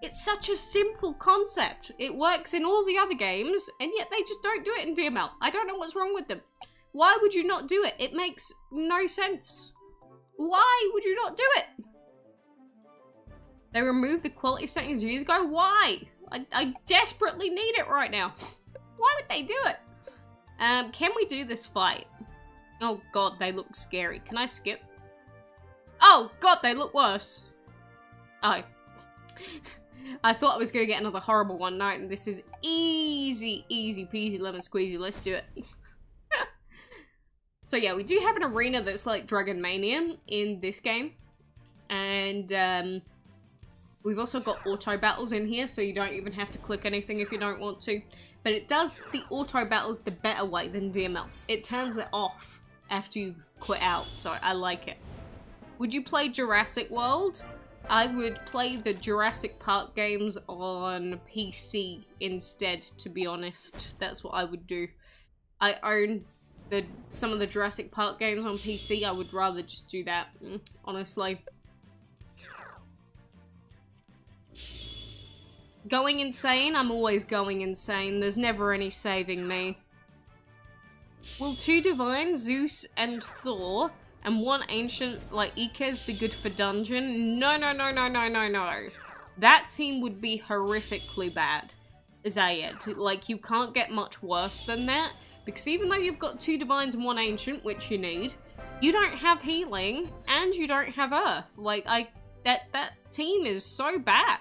It's such a simple concept. It works in all the other games, and yet they just don't do it in DML. I don't know what's wrong with them. Why would you not do it? It makes no sense. Why would you not do it? They removed the quality settings years ago? Why? I desperately need it right now. Why would they do it? Can we do this fight? Oh god, they look scary. Can I skip? Oh god, they look worse. Oh. I thought I was going to get another horrible one. No, this is easy, easy peasy lemon squeezy. Let's do it. So yeah, we do have an arena that's like Dragon Mania in this game. And we've also got auto battles in here, so you don't even have to click anything if you don't want to. But it does the auto battles the better way than DML. It turns it off after you quit out, so I like it. Would you play Jurassic World? I would play the Jurassic Park games on PC instead, to be honest. That's what I would do. I own some of the Jurassic Park games on PC. I would rather just do that, honestly. Going insane? I'm always going insane. There's never any saving me. Will 2 divines, Zeus and Thor, and 1 ancient, like Ikez, be good for dungeon? No, no, no, no, no, no, no. That team would be horrifically bad. Zayed. Like, you can't get much worse than that. Because even though you've got 2 divines and 1 ancient, which you need, you don't have healing, and you don't have earth. Like, that team is so bad.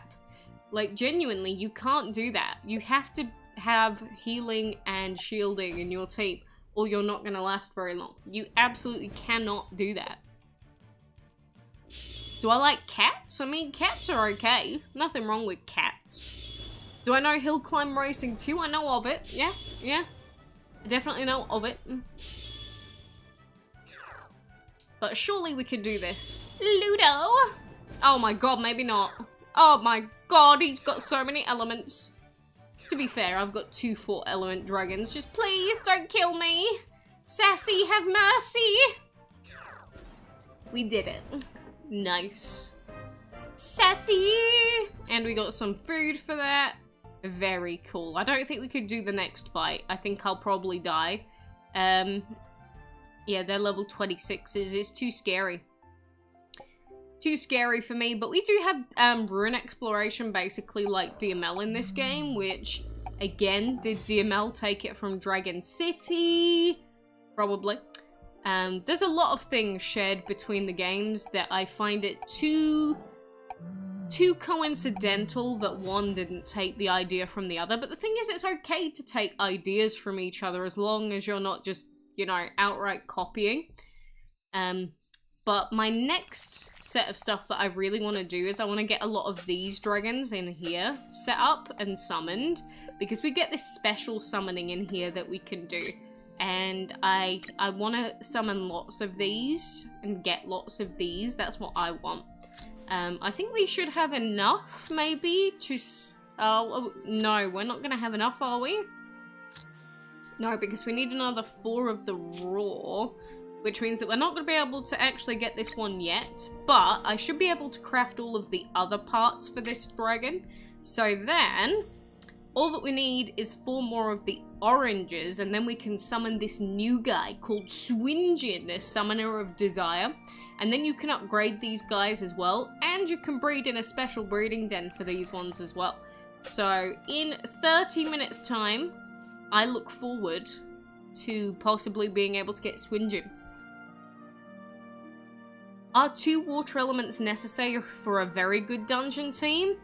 Like, genuinely, you can't do that. You have to have healing and shielding in your team, or you're not going to last very long. You absolutely cannot do that. Do I like cats? I mean, cats are okay. Nothing wrong with cats. Do I know Hill Climb Racing 2? I know of it. Yeah, yeah. I definitely know of it. But surely we could do this. Ludo! Oh my god, maybe not. Oh my god, he's got so many elements. To be fair, I've got 2 4-element dragons. Just please don't kill me. Sassy, have mercy. We did it. Nice. Sassy! And we got some food for that. Very cool. I don't think we could do the next fight. I think I'll probably die. Yeah, they're level 26s. It's too scary. Too scary for me, but we do have ruin exploration basically like DML in this game, which again, did DML take it from Dragon City? Probably. There's a lot of things shared between the games that I find it too coincidental that one didn't take the idea from the other, but the thing is, it's okay to take ideas from each other as long as you're not just, you know, outright copying. But my next set of stuff that I really want to do is I want to get a lot of these dragons in here set up and summoned, because we get this special summoning in here that we can do. And I want to summon lots of these and get lots of these. That's what I want. I think we should have enough, maybe, to... Oh, no, we're not going to have enough, are we? No, because we need another 4 of the raw, which means that we're not going to be able to actually get this one yet. But I should be able to craft all of the other parts for this dragon. So then, all that we need is 4 more of the oranges, and then we can summon this new guy called Swingen, a summoner of desire. And then you can upgrade these guys as well, and you can breed in a special breeding den for these ones as well. So in 30 minutes time, I look forward to possibly being able to get Swingen. Are 2 water elements necessary for a very good dungeon team?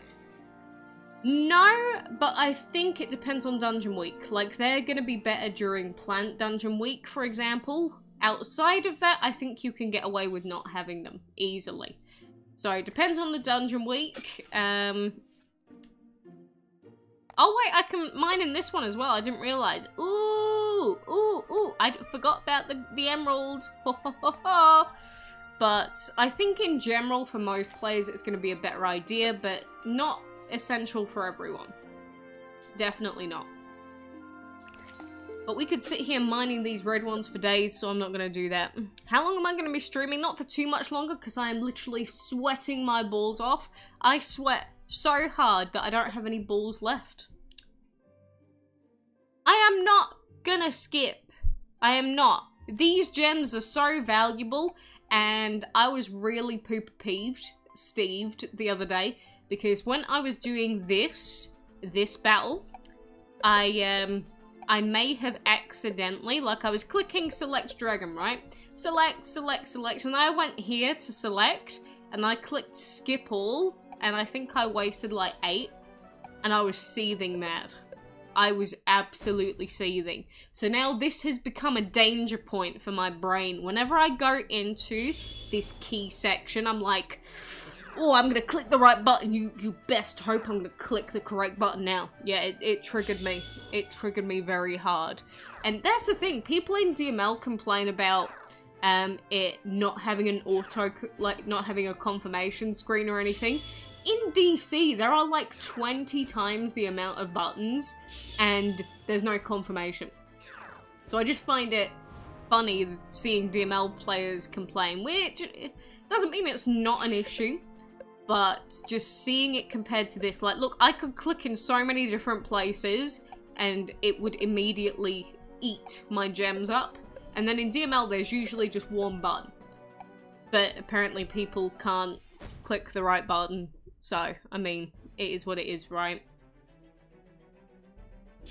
No, but I think it depends on Dungeon Week. Like, they're going to be better during Plant Dungeon Week, for example. Outside of that, I think you can get away with not having them easily. So, it depends on the Dungeon Week. Oh wait, I can mine in this one as well. I didn't realise. Ooh, ooh, ooh. I forgot about the emerald. Ho, ho, ho, ho. But I think in general, for most players, it's going to be a better idea, but not essential for everyone. Definitely not. But we could sit here mining these red ones for days, so I'm not going to do that. How long am I going to be streaming? Not for too much longer, because I am literally sweating my balls off. I sweat so hard that I don't have any balls left. I am not going to skip. I am not. These gems are so valuable, and I was really steved the other day, because when I was doing this battle, I may have accidentally, like, I was clicking select dragon, right? Select, select, select, and I went here to select, and I clicked skip all, and I think I wasted like 8, and I was seething mad. I was absolutely seething. So now this has become a danger point for my brain. Whenever I go into this key section, I'm like, oh, I'm gonna click the right button. You best hope I'm gonna click the correct button now. Yeah, it triggered me. It triggered me very hard. And that's the thing. People in DML complain about it not having an not having a confirmation screen or anything. In DC, there are like 20 times the amount of buttons, and there's no confirmation. So I just find it funny seeing DML players complain, which doesn't mean it's not an issue. But just seeing it compared to this, like, look, I could click in so many different places and it would immediately eat my gems up. And then in DML, there's usually just one button. But apparently people can't click the right button. So, I mean, it is what it is, right?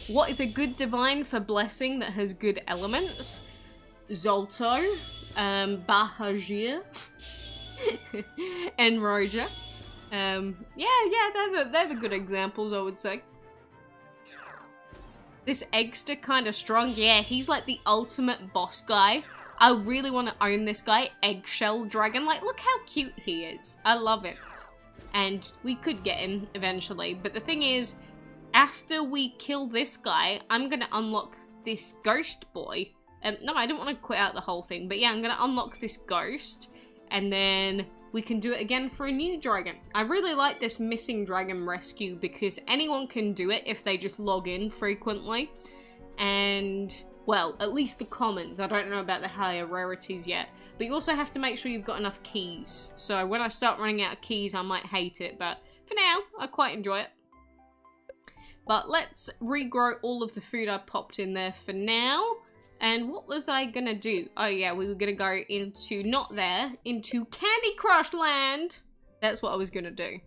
What is a good divine for blessing that has good elements? Zolto, Bahajir, and Roja. Yeah, they're the good examples, I would say. This Eggster kind of strong. Yeah, he's like the ultimate boss guy. I really want to own this guy, Eggshell Dragon. Like, look how cute he is. I love it. And we could get him eventually. But the thing is, after we kill this guy, I'm going to unlock this ghost boy. No, I don't want to quit out the whole thing. But yeah, I'm going to unlock this ghost. And then we can do it again for a new dragon. I really like this missing dragon rescue because anyone can do it if they just log in frequently. And, well, at least the commons. I don't know about the higher rarities yet. But you also have to make sure you've got enough keys. So when I start running out of keys, I might hate it. But for now, I quite enjoy it. But let's regrow all of the food I popped in there for now. And what was I gonna do? Oh yeah, we were gonna go into, not there, into Candy Crush Land. That's what I was gonna do.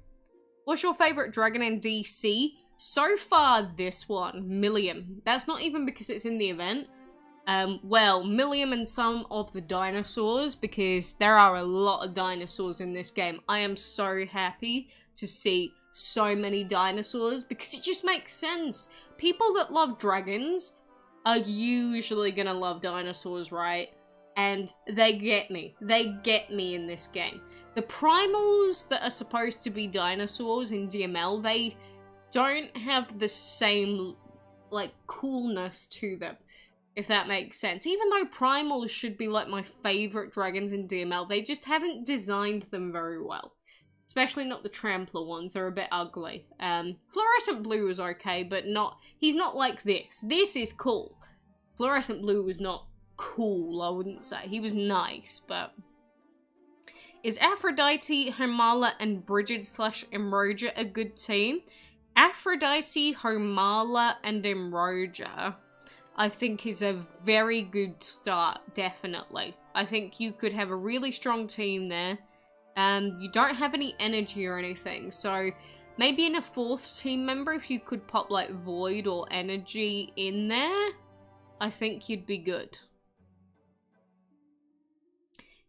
What's your favorite dragon in DC? So far, this one, Millium. That's not even because it's in the event. Well, Millium and some of the dinosaurs, because there are a lot of dinosaurs in this game. I am so happy to see so many dinosaurs, because it just makes sense. People that love dragons are usually gonna love dinosaurs, right? and they get me. They get me in this game. The primals that are supposed to be dinosaurs in DML, they don't have the same, like, coolness to them, if that makes sense. Even though primals should be, like, my favorite dragons in DML, they just haven't designed them very well. Especially not the trampler ones, they're a bit ugly. Fluorescent blue was okay, but he's not like this. This is cool. Fluorescent blue was not cool, I wouldn't say. He was nice, but... Is Aphrodite, Homala, and Brigid / Emroja a good team? Aphrodite, Homala, and Emroja, I think is a very good start, definitely. I think you could have a really strong team there. You don't have any energy or anything, so maybe in a 4th team member, if you could pop, like, Void or Energy in there, I think you'd be good.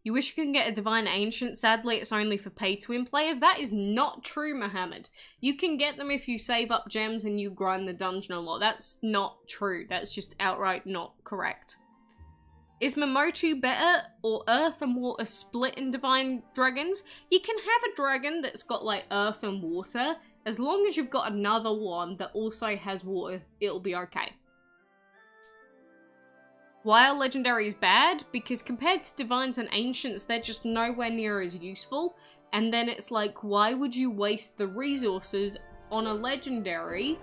You wish you could get a Divine Ancient. Sadly, it's only for pay-to-win players. That is not true, Mohammed. You can get them if you save up gems and you grind the dungeon a lot. That's not true. That's just outright not correct. Is Momotu better, or Earth and Water split in Divine Dragons? You can have a dragon that's got, like, Earth and Water. As long as you've got another one that also has Water, it'll be okay. Why are legendaries bad? Because compared to divines and ancients, they're just nowhere near as useful. And then it's like, why would you waste the resources on a legendary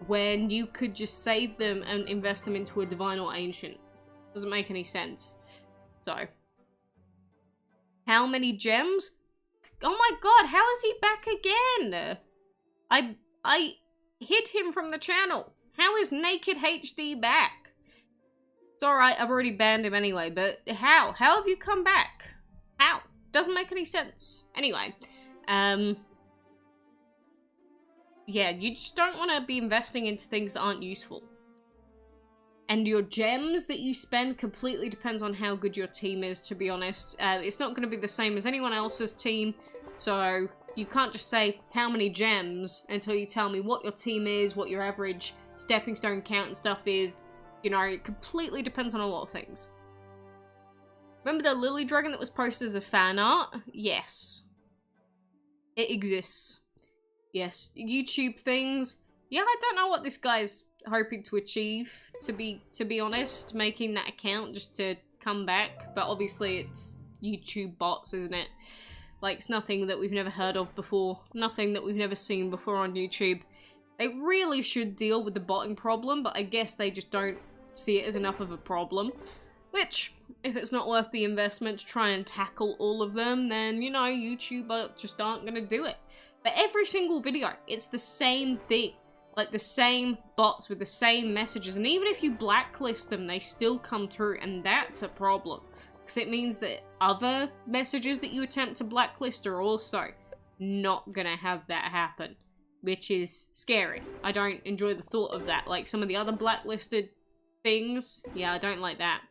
when you could just save them and invest them into a divine or ancient? Doesn't make any sense. So, how many gems? Oh my god, how is he back again? I hid him from the channel. How is Naked HD back? It's alright, I've already banned him anyway, but how? How have you come back? How? Doesn't make any sense. Anyway, yeah, you just don't want to be investing into things that aren't useful. And your gems that you spend completely depends on how good your team is, to be honest. It's not going to be the same as anyone else's team, so you can't just say how many gems until you tell me what your team is, what your average stepping stone count and stuff is. You know, it completely depends on a lot of things. Remember the Lily Dragon that was posted as a fan art? Yes. It exists. Yes. YouTube things. Yeah, I don't know what this guy's hoping to achieve, to be honest, making that account just to come back. But obviously it's YouTube bots, isn't it? Like, it's nothing that we've never heard of before. Nothing that we've never seen before on YouTube. They really should deal with the botting problem, but I guess they just don't see it as enough of a problem. Which, if it's not worth the investment to try and tackle all of them, then, you know, YouTube just aren't going to do it. But every single video, it's the same thing. Like, the same bots with the same messages. And even if you blacklist them, they still come through, and that's a problem. Because it means that other messages that you attempt to blacklist are also not going to have that happen. Which is scary. I don't enjoy the thought of that. Like, some of the other blacklisted things, yeah, I don't like that.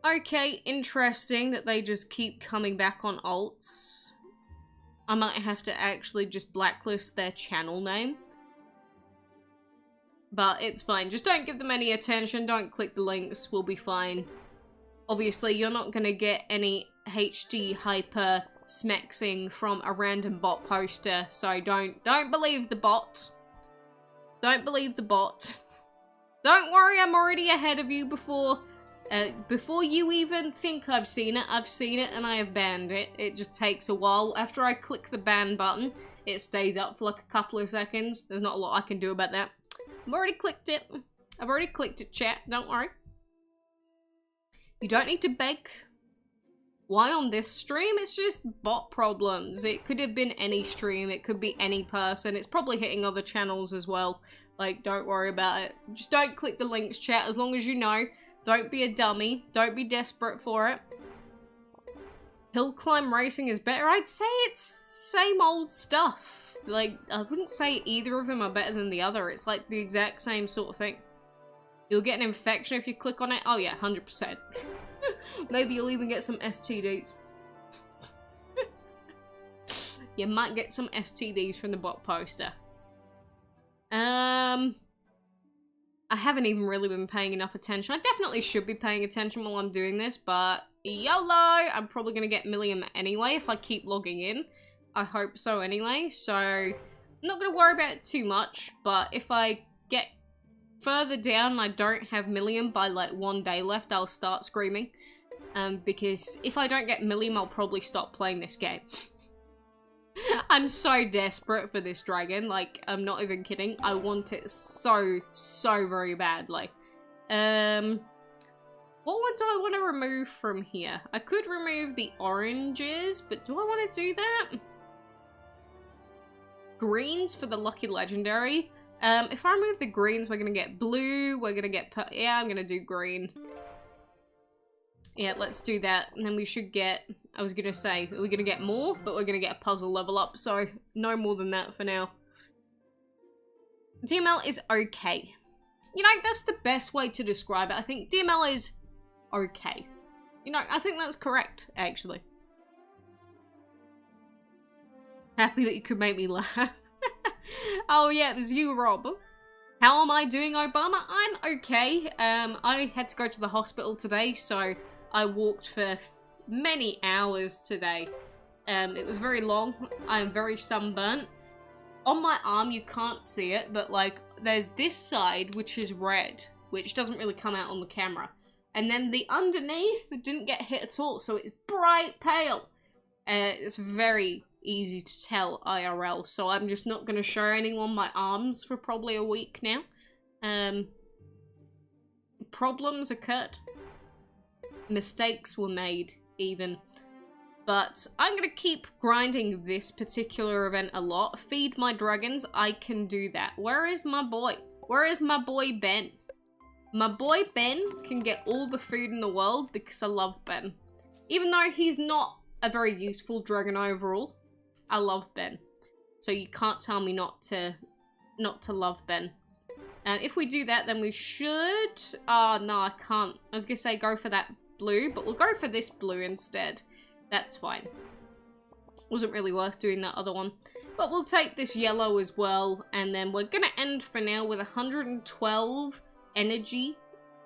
Okay, interesting that they just keep coming back on alts. I might have to actually just blacklist their channel name. But it's fine. Just don't give them any attention. Don't click the links. We'll be fine. Obviously, you're not going to get any HD hyper smexing from a random bot poster. So don't believe the bot. Don't believe the bot. Don't worry, I'm already ahead of you before you even think I've seen it and I have banned it. It just takes a while. After I click the ban button, it stays up for like a couple of seconds. There's not a lot I can do about that. I've already clicked it. I've already clicked it, chat. Don't worry. You don't need to beg. Why on this stream? It's just bot problems. It could have been any stream. It could be any person. It's probably hitting other channels as well. Like, don't worry about it. Just don't click the links, chat, as long as you know. Don't be a dummy. Don't be desperate for it. Hill climb racing is better. I'd say it's same old stuff. Like, I wouldn't say either of them are better than the other. It's like the exact same sort of thing. You'll get an infection if you click on it. Oh yeah, 100%. Maybe you'll even get some STDs. You might get some STDs from the bot poster. I haven't even really been paying enough attention. I definitely should be paying attention while I'm doing this, but YOLO! I'm probably gonna get Millium anyway if I keep logging in. I hope so anyway, so I'm not gonna worry about it too much, but if I get further down and I don't have Millium by like 1 day left, I'll start screaming. Because if I don't get Millium, I'll probably stop playing this game. I'm so desperate for this dragon, like, I'm not even kidding. I want it so very badly. What one do I want to remove from here? I could remove the oranges, but do I want to do that? Greens for the lucky legendary. If I remove the greens, we're gonna get blue, we're gonna get, yeah, I'm gonna do green. Yeah, let's do that, and then we should get, I was gonna say, we're gonna get more, but we're gonna get a puzzle level up, so no more than that for now. DML is okay. You know, that's the best way to describe it. I think DML is okay. You know, I think that's correct, actually. Happy that you could make me laugh. Oh yeah, there's you, Rob. How am I doing, Obama? I'm okay. I had to go to the hospital today, so I walked for many hours today. It was very long. I'm very sunburnt. On my arm, you can't see it, but like, there's this side, which is red, which doesn't really come out on the camera. And then the underneath didn't get hit at all, so it's bright pale. It's very easy to tell IRL, so I'm just not going to show anyone my arms for probably a week now. Problems occurred. Mistakes were made, even. But I'm going to keep grinding this particular event a lot. Feed my dragons, I can do that. Where is my boy? Where is my boy Ben? My boy Ben can get all the food in the world because I love Ben. Even though he's not a very useful dragon overall, I love Ben. So you can't tell me not to love Ben. And if we do that, then we should... Oh, no, I can't. I was going to say go for that blue, but we'll go for this blue instead. That's fine. Wasn't really worth doing that other one. But we'll take this yellow as well, and then we're going to end for now with 112 energy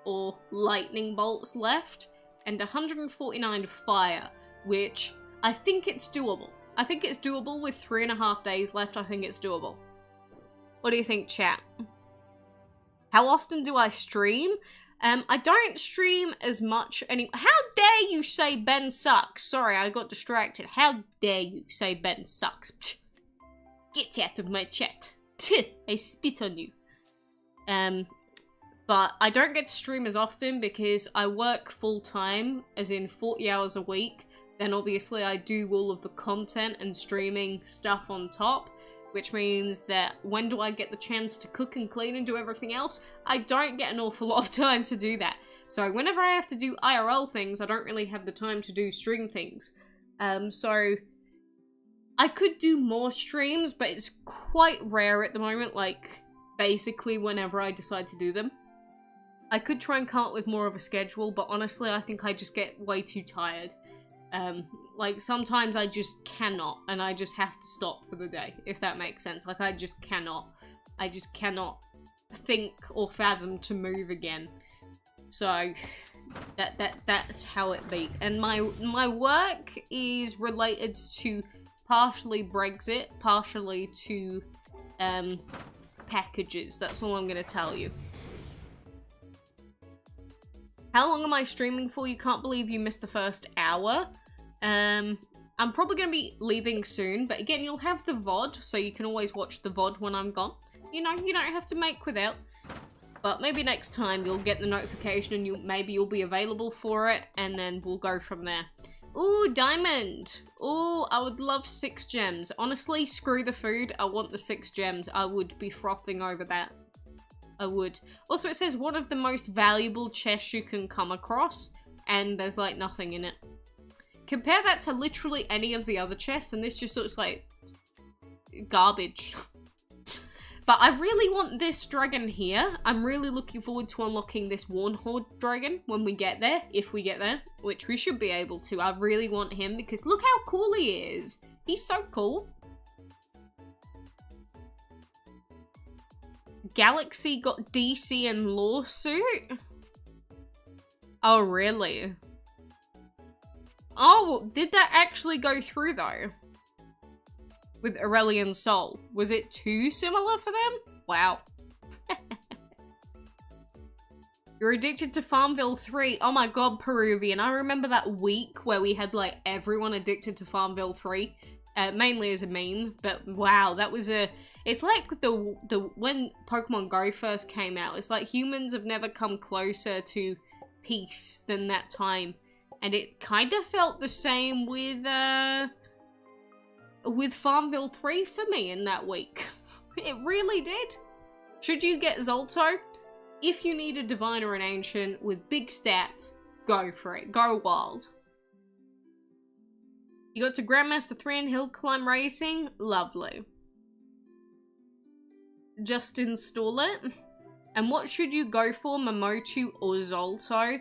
or lightning bolts left, and 149 fire, which I think it's doable. I think it's doable with 3.5 days left. I think it's doable. What do you think, chat? How often do I stream? I don't stream as much anymore. How dare you say Ben sucks? Sorry, I got distracted. How dare you say Ben sucks? Get out of my chat. I spit on you. But I don't get to stream as often because I work full-time, as in 40 hours a week. Then obviously I do all of the content and streaming stuff on top, which means that when do I get the chance to cook and clean and do everything else? I don't get an awful lot of time to do that. So whenever I have to do IRL things, I don't really have the time to do stream things. So I could do more streams, but it's quite rare at the moment, like basically whenever I decide to do them. I could try and come up with more of a schedule, but honestly I think I just get way too tired. Like, sometimes I just cannot, and I just have to stop for the day, if that makes sense. Like, I just cannot think or fathom to move again. So, that's how it be. And my work is related to partially Brexit, partially to, packages. That's all I'm gonna tell you. How long am I streaming for? You can't believe you missed the first hour. I'm probably going to be leaving soon, but again, you'll have the VOD, so you can always watch the VOD when I'm gone. You know, you don't have to make without. But maybe next time you'll get the notification and maybe you'll be available for it, and then we'll go from there. Ooh, diamond! Ooh, I would love 6 gems. Honestly, screw the food, I want the 6 gems. I would be frothing over that. I would. Also, it says one of the most valuable chests you can come across, and there's like nothing in it. Compare that to literally any of the other chests, and this just looks like garbage. But I really want this dragon here. I'm really looking forward to unlocking this Warnhorde dragon when we get there, if we get there, which we should be able to. I really want him because look how cool he is. He's so cool. Galaxy got DC and lawsuit? Oh, really? Oh, did that actually go through, though? With Aurelian Soul. Was it too similar for them? Wow. You're addicted to Farmville 3. Oh my god, Peruvian. I remember that week where we had, like, everyone addicted to Farmville 3. Mainly as a meme. But, wow, that was a... It's like when Pokemon Go first came out. It's like humans have never come closer to peace than that time. And it kind of felt the same with Farmville 3 for me in that week. It really did. Should you get Zolto? If you need a Divine or an Ancient with big stats, go for it. Go wild. You got to Grandmaster 3 and Hill Climb Racing? Lovely. Just install it. And what should you go for, Momotu or Zolto?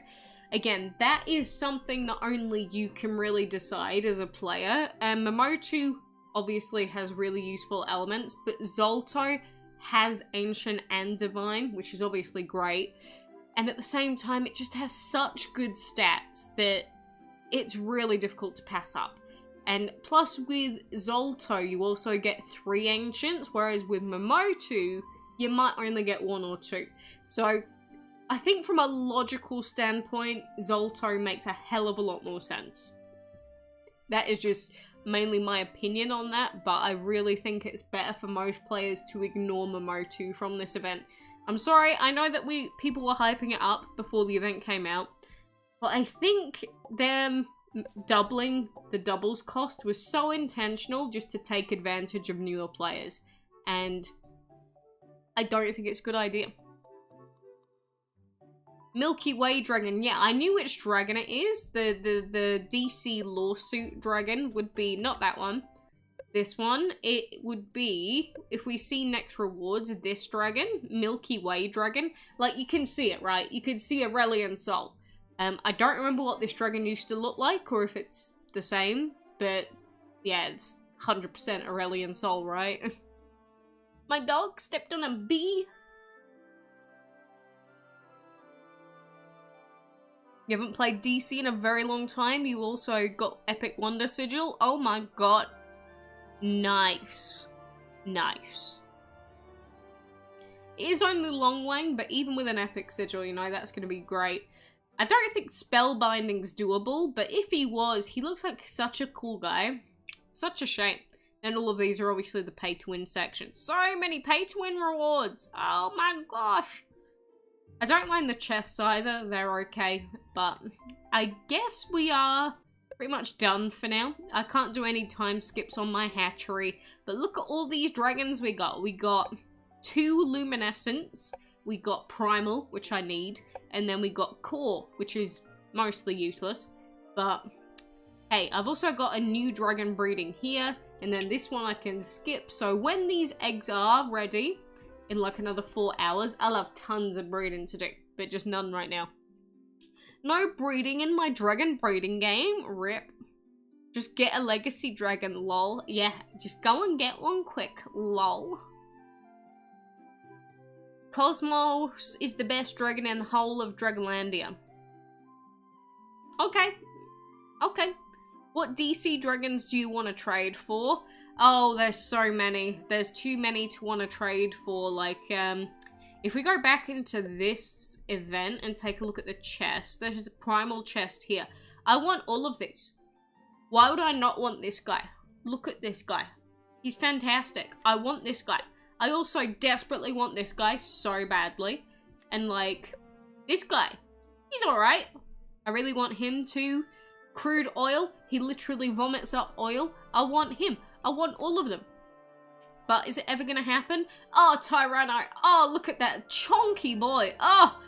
Again, that is something that only you can really decide as a player. And Momotu obviously has really useful elements, but Zolto has Ancient and Divine, which is obviously great. And at the same time, it just has such good stats that it's really difficult to pass up. And plus with Zolto, you also get 3 Ancients, whereas with Momotu, you might only get 1 or 2. So I think from a logical standpoint, Zolto makes a hell of a lot more sense. That is just mainly my opinion on that, but I really think it's better for most players to ignore Momotu from this event. I'm sorry, I know that people were hyping it up before the event came out, but I think them doubling the doubles cost was so intentional just to take advantage of newer players, and I don't think it's a good idea. Milky Way Dragon. Yeah, I knew which dragon it is. The DC lawsuit dragon would be, not that one. This one. It would be, if we see next rewards, this dragon. Milky Way Dragon. Like, you can see it, right? You can see Aurelian Soul. I don't remember what this dragon used to look like, or if it's the same. But, yeah, it's 100% Aurelian Soul, right? My dog stepped on a bee. You haven't played DC in a very long time. You also got Epic Wonder Sigil. Oh my god. Nice. Nice. It is only Long Wang, but even with an Epic Sigil, you know, that's going to be great. I don't think Spellbinding's doable, but if he was, he looks like such a cool guy. Such a shame. And all of these are obviously the pay-to-win section. So many pay-to-win rewards. Oh my gosh. I don't mind the chests either, they're okay, but I guess we are pretty much done for now. I can't do any time skips on my hatchery, but look at all these dragons we got. We got 2 Luminescence, we got Primal, which I need, and then we got Core, which is mostly useless, but hey, I've also got a new dragon breeding here, and then this one I can skip, so when these eggs are ready, in like another 4 hours, I'll have tons of breeding to do, but just none right now. No breeding in my dragon breeding game, rip. Just get a legacy dragon, lol. Yeah, just go and get one quick, lol. Cosmos is the best dragon in the whole of Dragonlandia. Okay, okay. What DC dragons do you want to trade for? Oh, there's so many. There's too many to want to trade for. Like, if we go back into this event and take a look at the chest, there's a primal chest here. I want all of these. Why would I not want this guy? Look at this guy. He's fantastic. I want this guy. I also desperately want this guy so badly. And, like, this guy. He's alright. I really want him too. Crude oil. He literally vomits up oil. I want him. I want all of them. But is it ever going to happen? Oh, Tyranno. Oh, look at that chonky boy. Oh,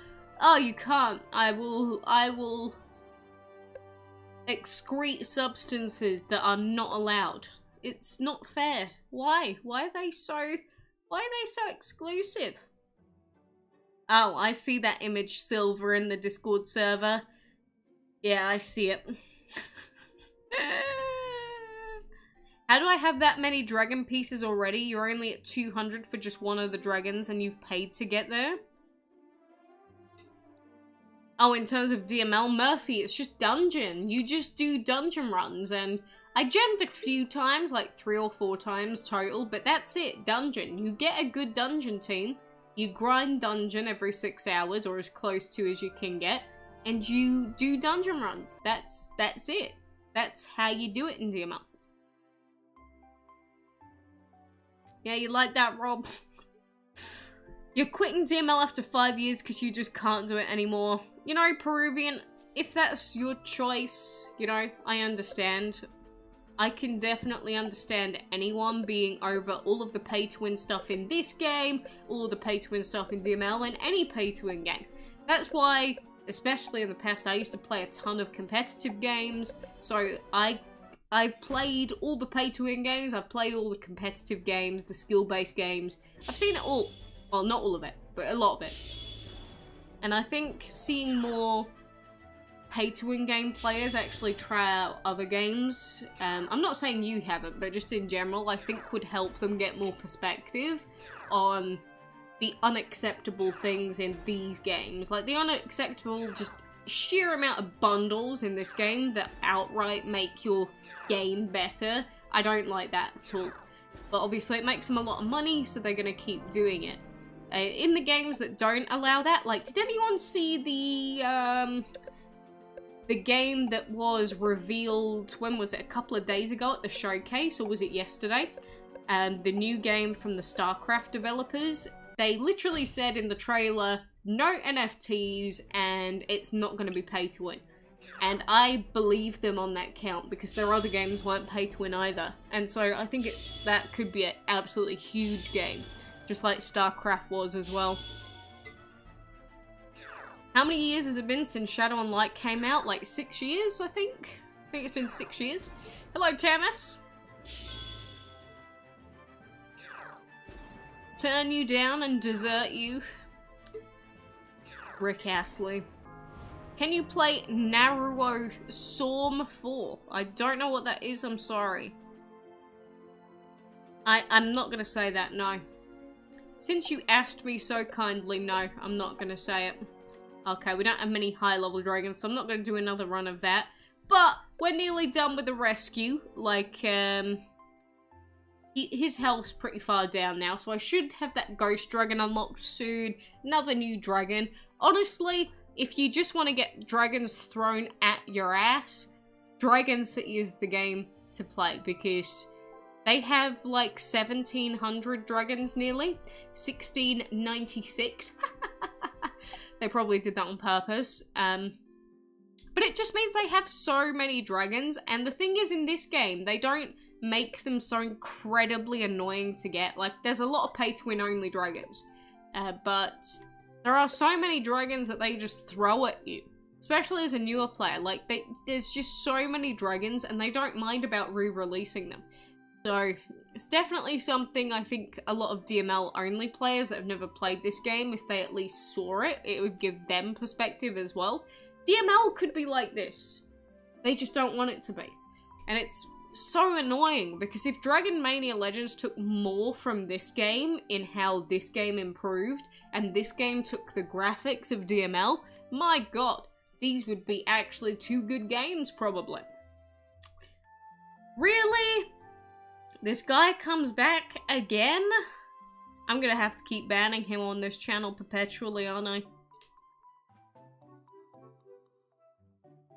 you can't. I will excrete substances that are not allowed. It's not fair. Why? Why are they so exclusive? Oh, I see that image, Silver, in the Discord server. Yeah, I see it. How do I have that many dragon pieces already? You're only at 200 for just one of the dragons and you've paid to get there? Oh, in terms of DML, Murphy, it's just dungeon. You just do dungeon runs, and I gemmed a few times, like 3 or 4 times total, but that's it, dungeon. You get a good dungeon team, you grind dungeon every 6 hours, or as close to as you can get, and you do dungeon runs. That's it. That's how you do it in DML. Yeah, you like that, Rob? You're quitting DML after 5 years because you just can't do it anymore. You know, Peruvian, if that's your choice, you know, I understand. I can definitely understand anyone being over all of the pay-to-win stuff in this game, all of the pay-to-win stuff in DML, and any pay-to-win game. That's why, especially in the past, I used to play a ton of competitive games, so I've played all the pay-to-win games, I've played all the competitive games, the skill-based games. I've seen it all. Well, not all of it, but a lot of it. And I think seeing more pay-to-win game players actually try out other games, I'm not saying you haven't, but just in general, I think would help them get more perspective on the unacceptable things in these games. Like, the unacceptable, just sheer amount of bundles in this game that outright make your game better. I don't like that at all. But obviously it makes them a lot of money, so they're gonna keep doing it. In the games that don't allow that, like, did anyone see the game that was revealed, when was it, a couple of days ago at the showcase, or was it yesterday? The new game from the StarCraft developers. They literally said in the trailer, no NFTs, and it's not going to be pay to win. And I believe them on that count, because their other games weren't pay to win either. And so I think that could be an absolutely huge game. Just like StarCraft was as well. How many years has it been since Shadow and Light came out? Like 6 years, I think? I think it's been 6 years. Hello, Tamas. Turn you down and desert you. Rick Astley. Can you play Naruto Storm 4? I don't know what that is, I'm sorry. I'm not gonna say that, no. Since you asked me so kindly, no, I'm not gonna say it. Okay, we don't have many high-level dragons, so I'm not gonna do another run of that. But we're nearly done with the rescue. Like, his health's pretty far down now, so I should have that ghost dragon unlocked soon. Another new dragon. Honestly, if you just want to get dragons thrown at your ass, Dragon City is the game to play, because they have like 1,700 dragons nearly. 1696. They probably did that on purpose. But it just means they have so many dragons, and the thing is, in this game, they don't make them so incredibly annoying to get. Like, there's a lot of pay-to-win only dragons. But there are so many dragons that they just throw at you. Especially as a newer player. Like, there's just so many dragons, and they don't mind about re-releasing them. So, it's definitely something I think a lot of DML-only players that have never played this game, if they at least saw it, it would give them perspective as well. DML could be like this. They just don't want it to be. And it's so annoying, because if Dragon Mania Legends took more from this game in how this game improved, and this game took the graphics of DML, my god, these would be actually 2 good games, probably. Really? This guy comes back again? I'm gonna have to keep banning him on this channel perpetually, aren't I?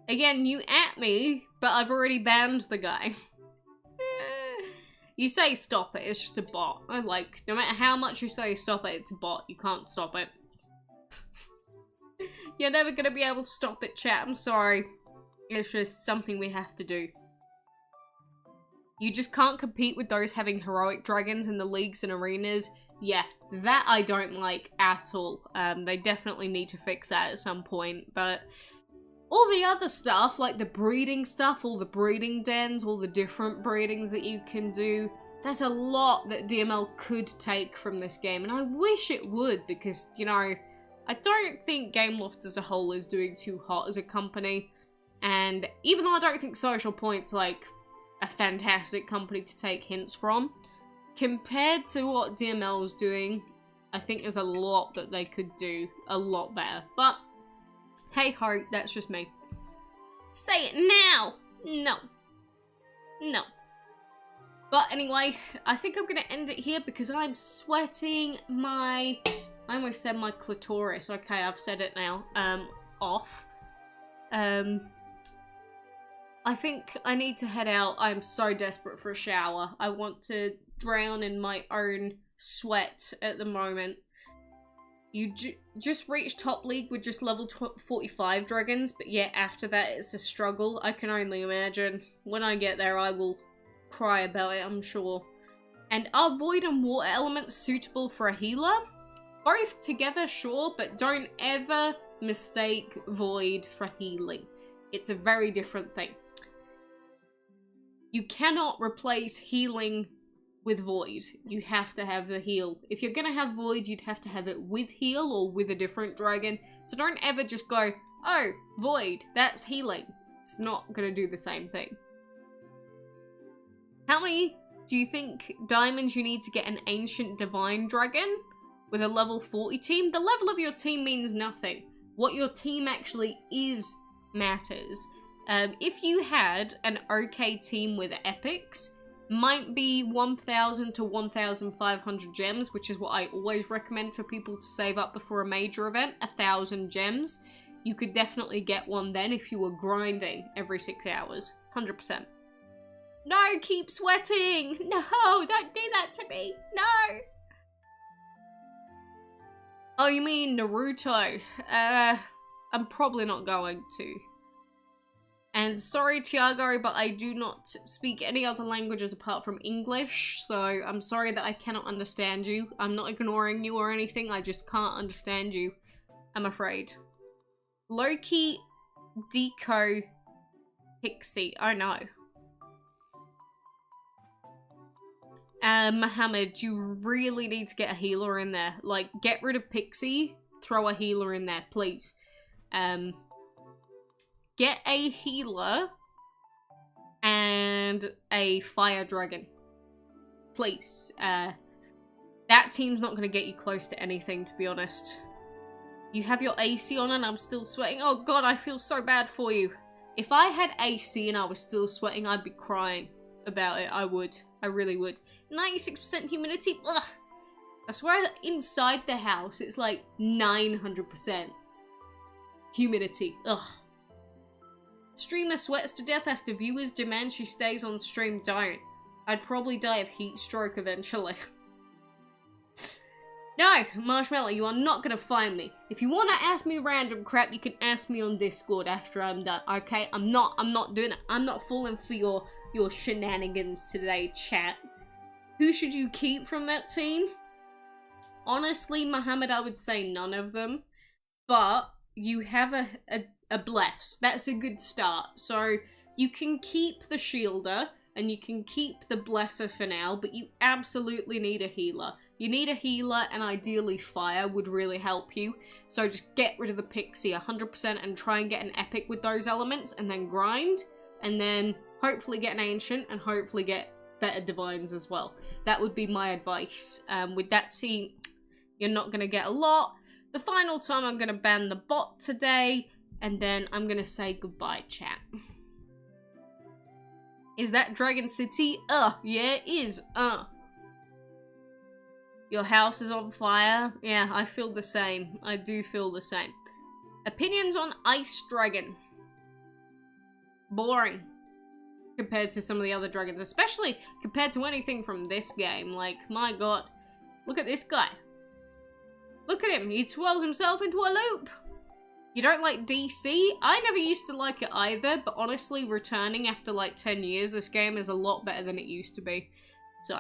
Again, you at me, but I've already banned the guy. You say stop it, it's just a bot. Like, no matter how much you say stop it, it's a bot. You can't stop it. You're never gonna be able to stop it, chat. I'm sorry. It's just something we have to do. You just can't compete with those having heroic dragons in the leagues and arenas. Yeah, that I don't like at all. They definitely need to fix that at some point, but all the other stuff, like the breeding stuff, all the breeding dens, all the different breedings that you can do, there's a lot that DML could take from this game, and I wish it would, because, you know, I don't think Gameloft as a whole is doing too hot as a company, and even though I don't think Social Point's, like, a fantastic company to take hints from. Compared to what DML is doing, I think there's a lot that they could do a lot better. But, hey ho, that's just me. Say it now! No. No. But anyway, I think I'm gonna end it here because I'm sweating my... I almost said my clitoris. Okay, I've said it now. Off. I think I need to head out. I'm so desperate for a shower. I want to drown in my own sweat at the moment. You just reached top league with just level 45 dragons, but yeah, after that it's a struggle. I can only imagine. When I get there, I will cry about it, I'm sure. And are void and water elements suitable for a healer? Both together, sure, but don't ever mistake void for healing. It's a very different thing. You cannot replace healing with void. You have to have the heal. If you're gonna have void, you'd have to have it with heal or with a different dragon. So don't ever just go, oh, void, that's healing. It's not gonna do the same thing. How many do you think diamonds you need to get an ancient divine dragon with a level 40 team? The level of your team means nothing. What your team actually is matters. If you had an okay team with epics, might be 1,000 to 1,500 gems, which is what I always recommend for people to save up before a major event, 1,000 gems. You could definitely get one then if you were grinding every 6 hours, 100%. No, keep sweating! No, don't do that to me, no! Oh, you mean Naruto? I'm probably not going to. And sorry, Tiago, but I do not speak any other languages apart from English, so I'm sorry that I cannot understand you. I'm not ignoring you or anything, I just can't understand you, I'm afraid. Loki, Deco, Pixie, oh no. Mohammed, you really need to get a healer in there. Like, get rid of Pixie, throw a healer in there, please. Get a healer and a fire dragon. Please. That team's not going to get you close to anything, to be honest. You have your AC on and I'm still sweating. Oh god, I feel so bad for you. If I had AC and I was still sweating, I'd be crying about it. I would. I really would. 96% humidity? Ugh. I swear inside the house it's like 900% humidity. Ugh. Streamer sweats to death after viewers demand she stays on stream. Don't. I'd probably die of heat stroke eventually. No, Marshmallow, you are not gonna find me. If you wanna ask me random crap, you can ask me on Discord after I'm done, okay? I'm not doing it. I'm not falling for your shenanigans today, chat. Who should you keep from that team? Honestly, Mohammed, I would say none of them. But you have a bless. That's a good start. So you can keep the shielder and you can keep the blesser for now, but you absolutely need a healer. You need a healer and ideally fire would really help you. So just get rid of the Pixie 100% and try and get an epic with those elements and then grind. And then hopefully get an ancient and hopefully get better divines as well. That would be my advice. With that team, you're not going to get a lot. The final time I'm going to ban the bot today. And then I'm going to say goodbye, chat. Is that Dragon City? Yeah, it is. Your house is on fire? Yeah, I feel the same. I do feel the same. Opinions on Ice Dragon? Boring. Compared to some of the other dragons. Especially compared to anything from this game. Like, my god. Look at this guy. Look at him. He twirls himself into a loop. You don't like DC? I never used to like it either, but honestly, returning after like 10 years, this game is a lot better than it used to be. So.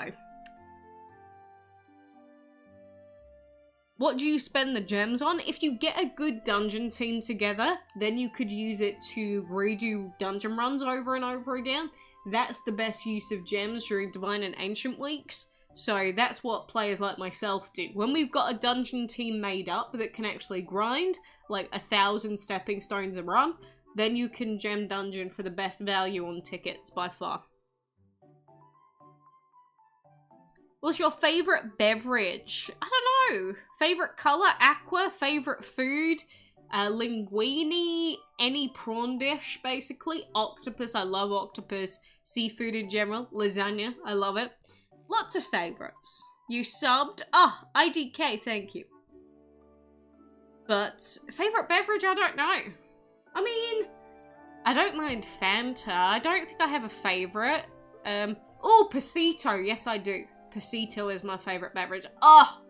What do you spend the gems on? If you get a good dungeon team together, then you could use it to redo dungeon runs over and over again. That's the best use of gems during Divine and Ancient weeks. So that's what players like myself do. When we've got a dungeon team made up that can actually grind, like 1,000 stepping stones a run, then you can gem dungeon for the best value on tickets by far. What's your favorite beverage? I don't know. Favorite color? Aqua. Favorite food? Linguine. Any prawn dish, basically. Octopus. I love octopus. Seafood in general. Lasagna. I love it. Lots of favorites. You subbed? Oh, IDK. Thank you. But favorite beverage? I don't know. I mean, I don't mind Fanta. I don't think I have a favorite. Oh, Pasito. Yes, I do. Pasito is my favorite beverage. Oh,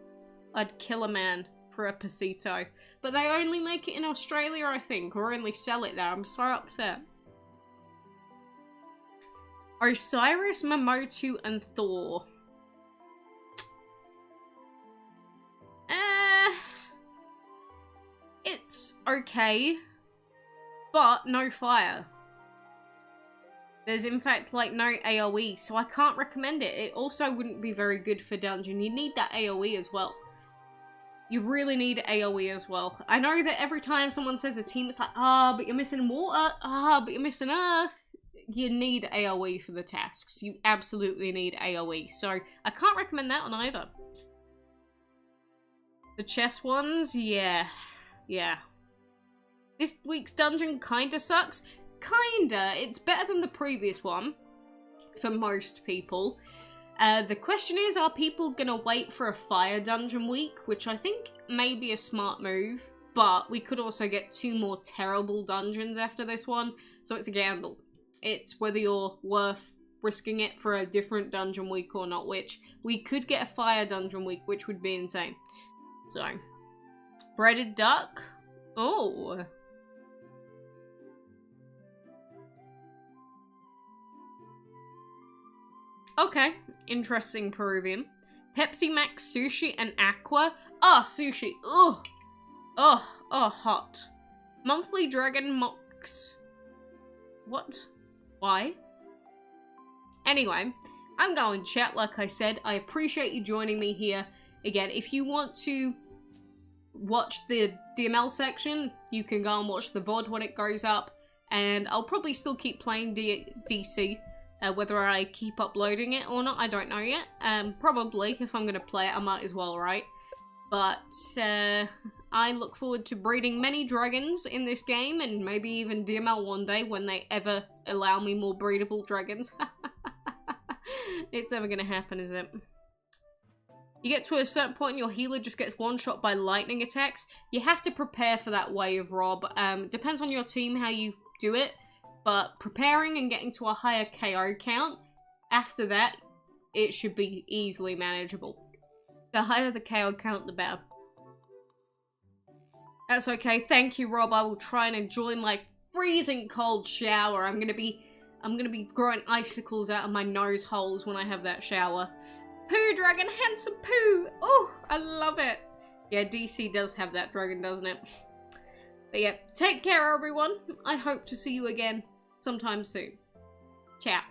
I'd kill a man for a Pasito. But they only make it in Australia, I think, or only sell it there. I'm so upset. Osiris, Momotu, and Thor. It's okay, but no fire. There's in fact like no AoE, so I can't recommend it. It also wouldn't be very good for dungeon. You need that AoE as well. You really need AoE as well. I know that every time someone says a team, it's like, ah, but you're missing water. Ah, but you're missing earth. You need AoE for the tasks. You absolutely need AoE. So I can't recommend that one either. The chess ones, yeah. Yeah. This week's dungeon kinda sucks. Kinda. It's better than the previous one. For most people. The question is, are people gonna wait for a fire dungeon week? Which I think may be a smart move. But we could also get 2 more terrible dungeons after this one. So it's a gamble. It's whether you're worth risking it for a different dungeon week or not. Which we could get a fire dungeon week, which would be insane. So. Breaded duck? Oh. Okay. Interesting Peruvian. Pepsi Max, sushi, and aqua. Ah, sushi. Ugh. Oh, hot. Monthly Dragon Mox. What? Why? Anyway, I'm going chat, like I said. I appreciate you joining me here. Again, if you want to watch the DML section, you can go and watch the VOD when it goes up, and I'll probably still keep playing DC, whether I keep uploading it or not, I don't know yet. Probably, if I'm going to play it, I might as well, right? But, I look forward to breeding many dragons in this game, and maybe even DML one day when they ever allow me more breedable dragons. It's never going to happen, is it? You get to a certain point and your healer just gets one-shot by lightning attacks. You have to prepare for that wave, Rob. Depends on your team how you do it. But preparing and getting to a higher KO count, after that, it should be easily manageable. The higher the KO count, the better. That's okay. Thank you, Rob. I will try and enjoy my freezing cold shower. I'm gonna be growing icicles out of my nose holes when I have that shower. Poo dragon, handsome poo! Oh, I love it! Yeah, DC does have that dragon, doesn't it? But yeah, take care everyone. I hope to see you again sometime soon. Ciao.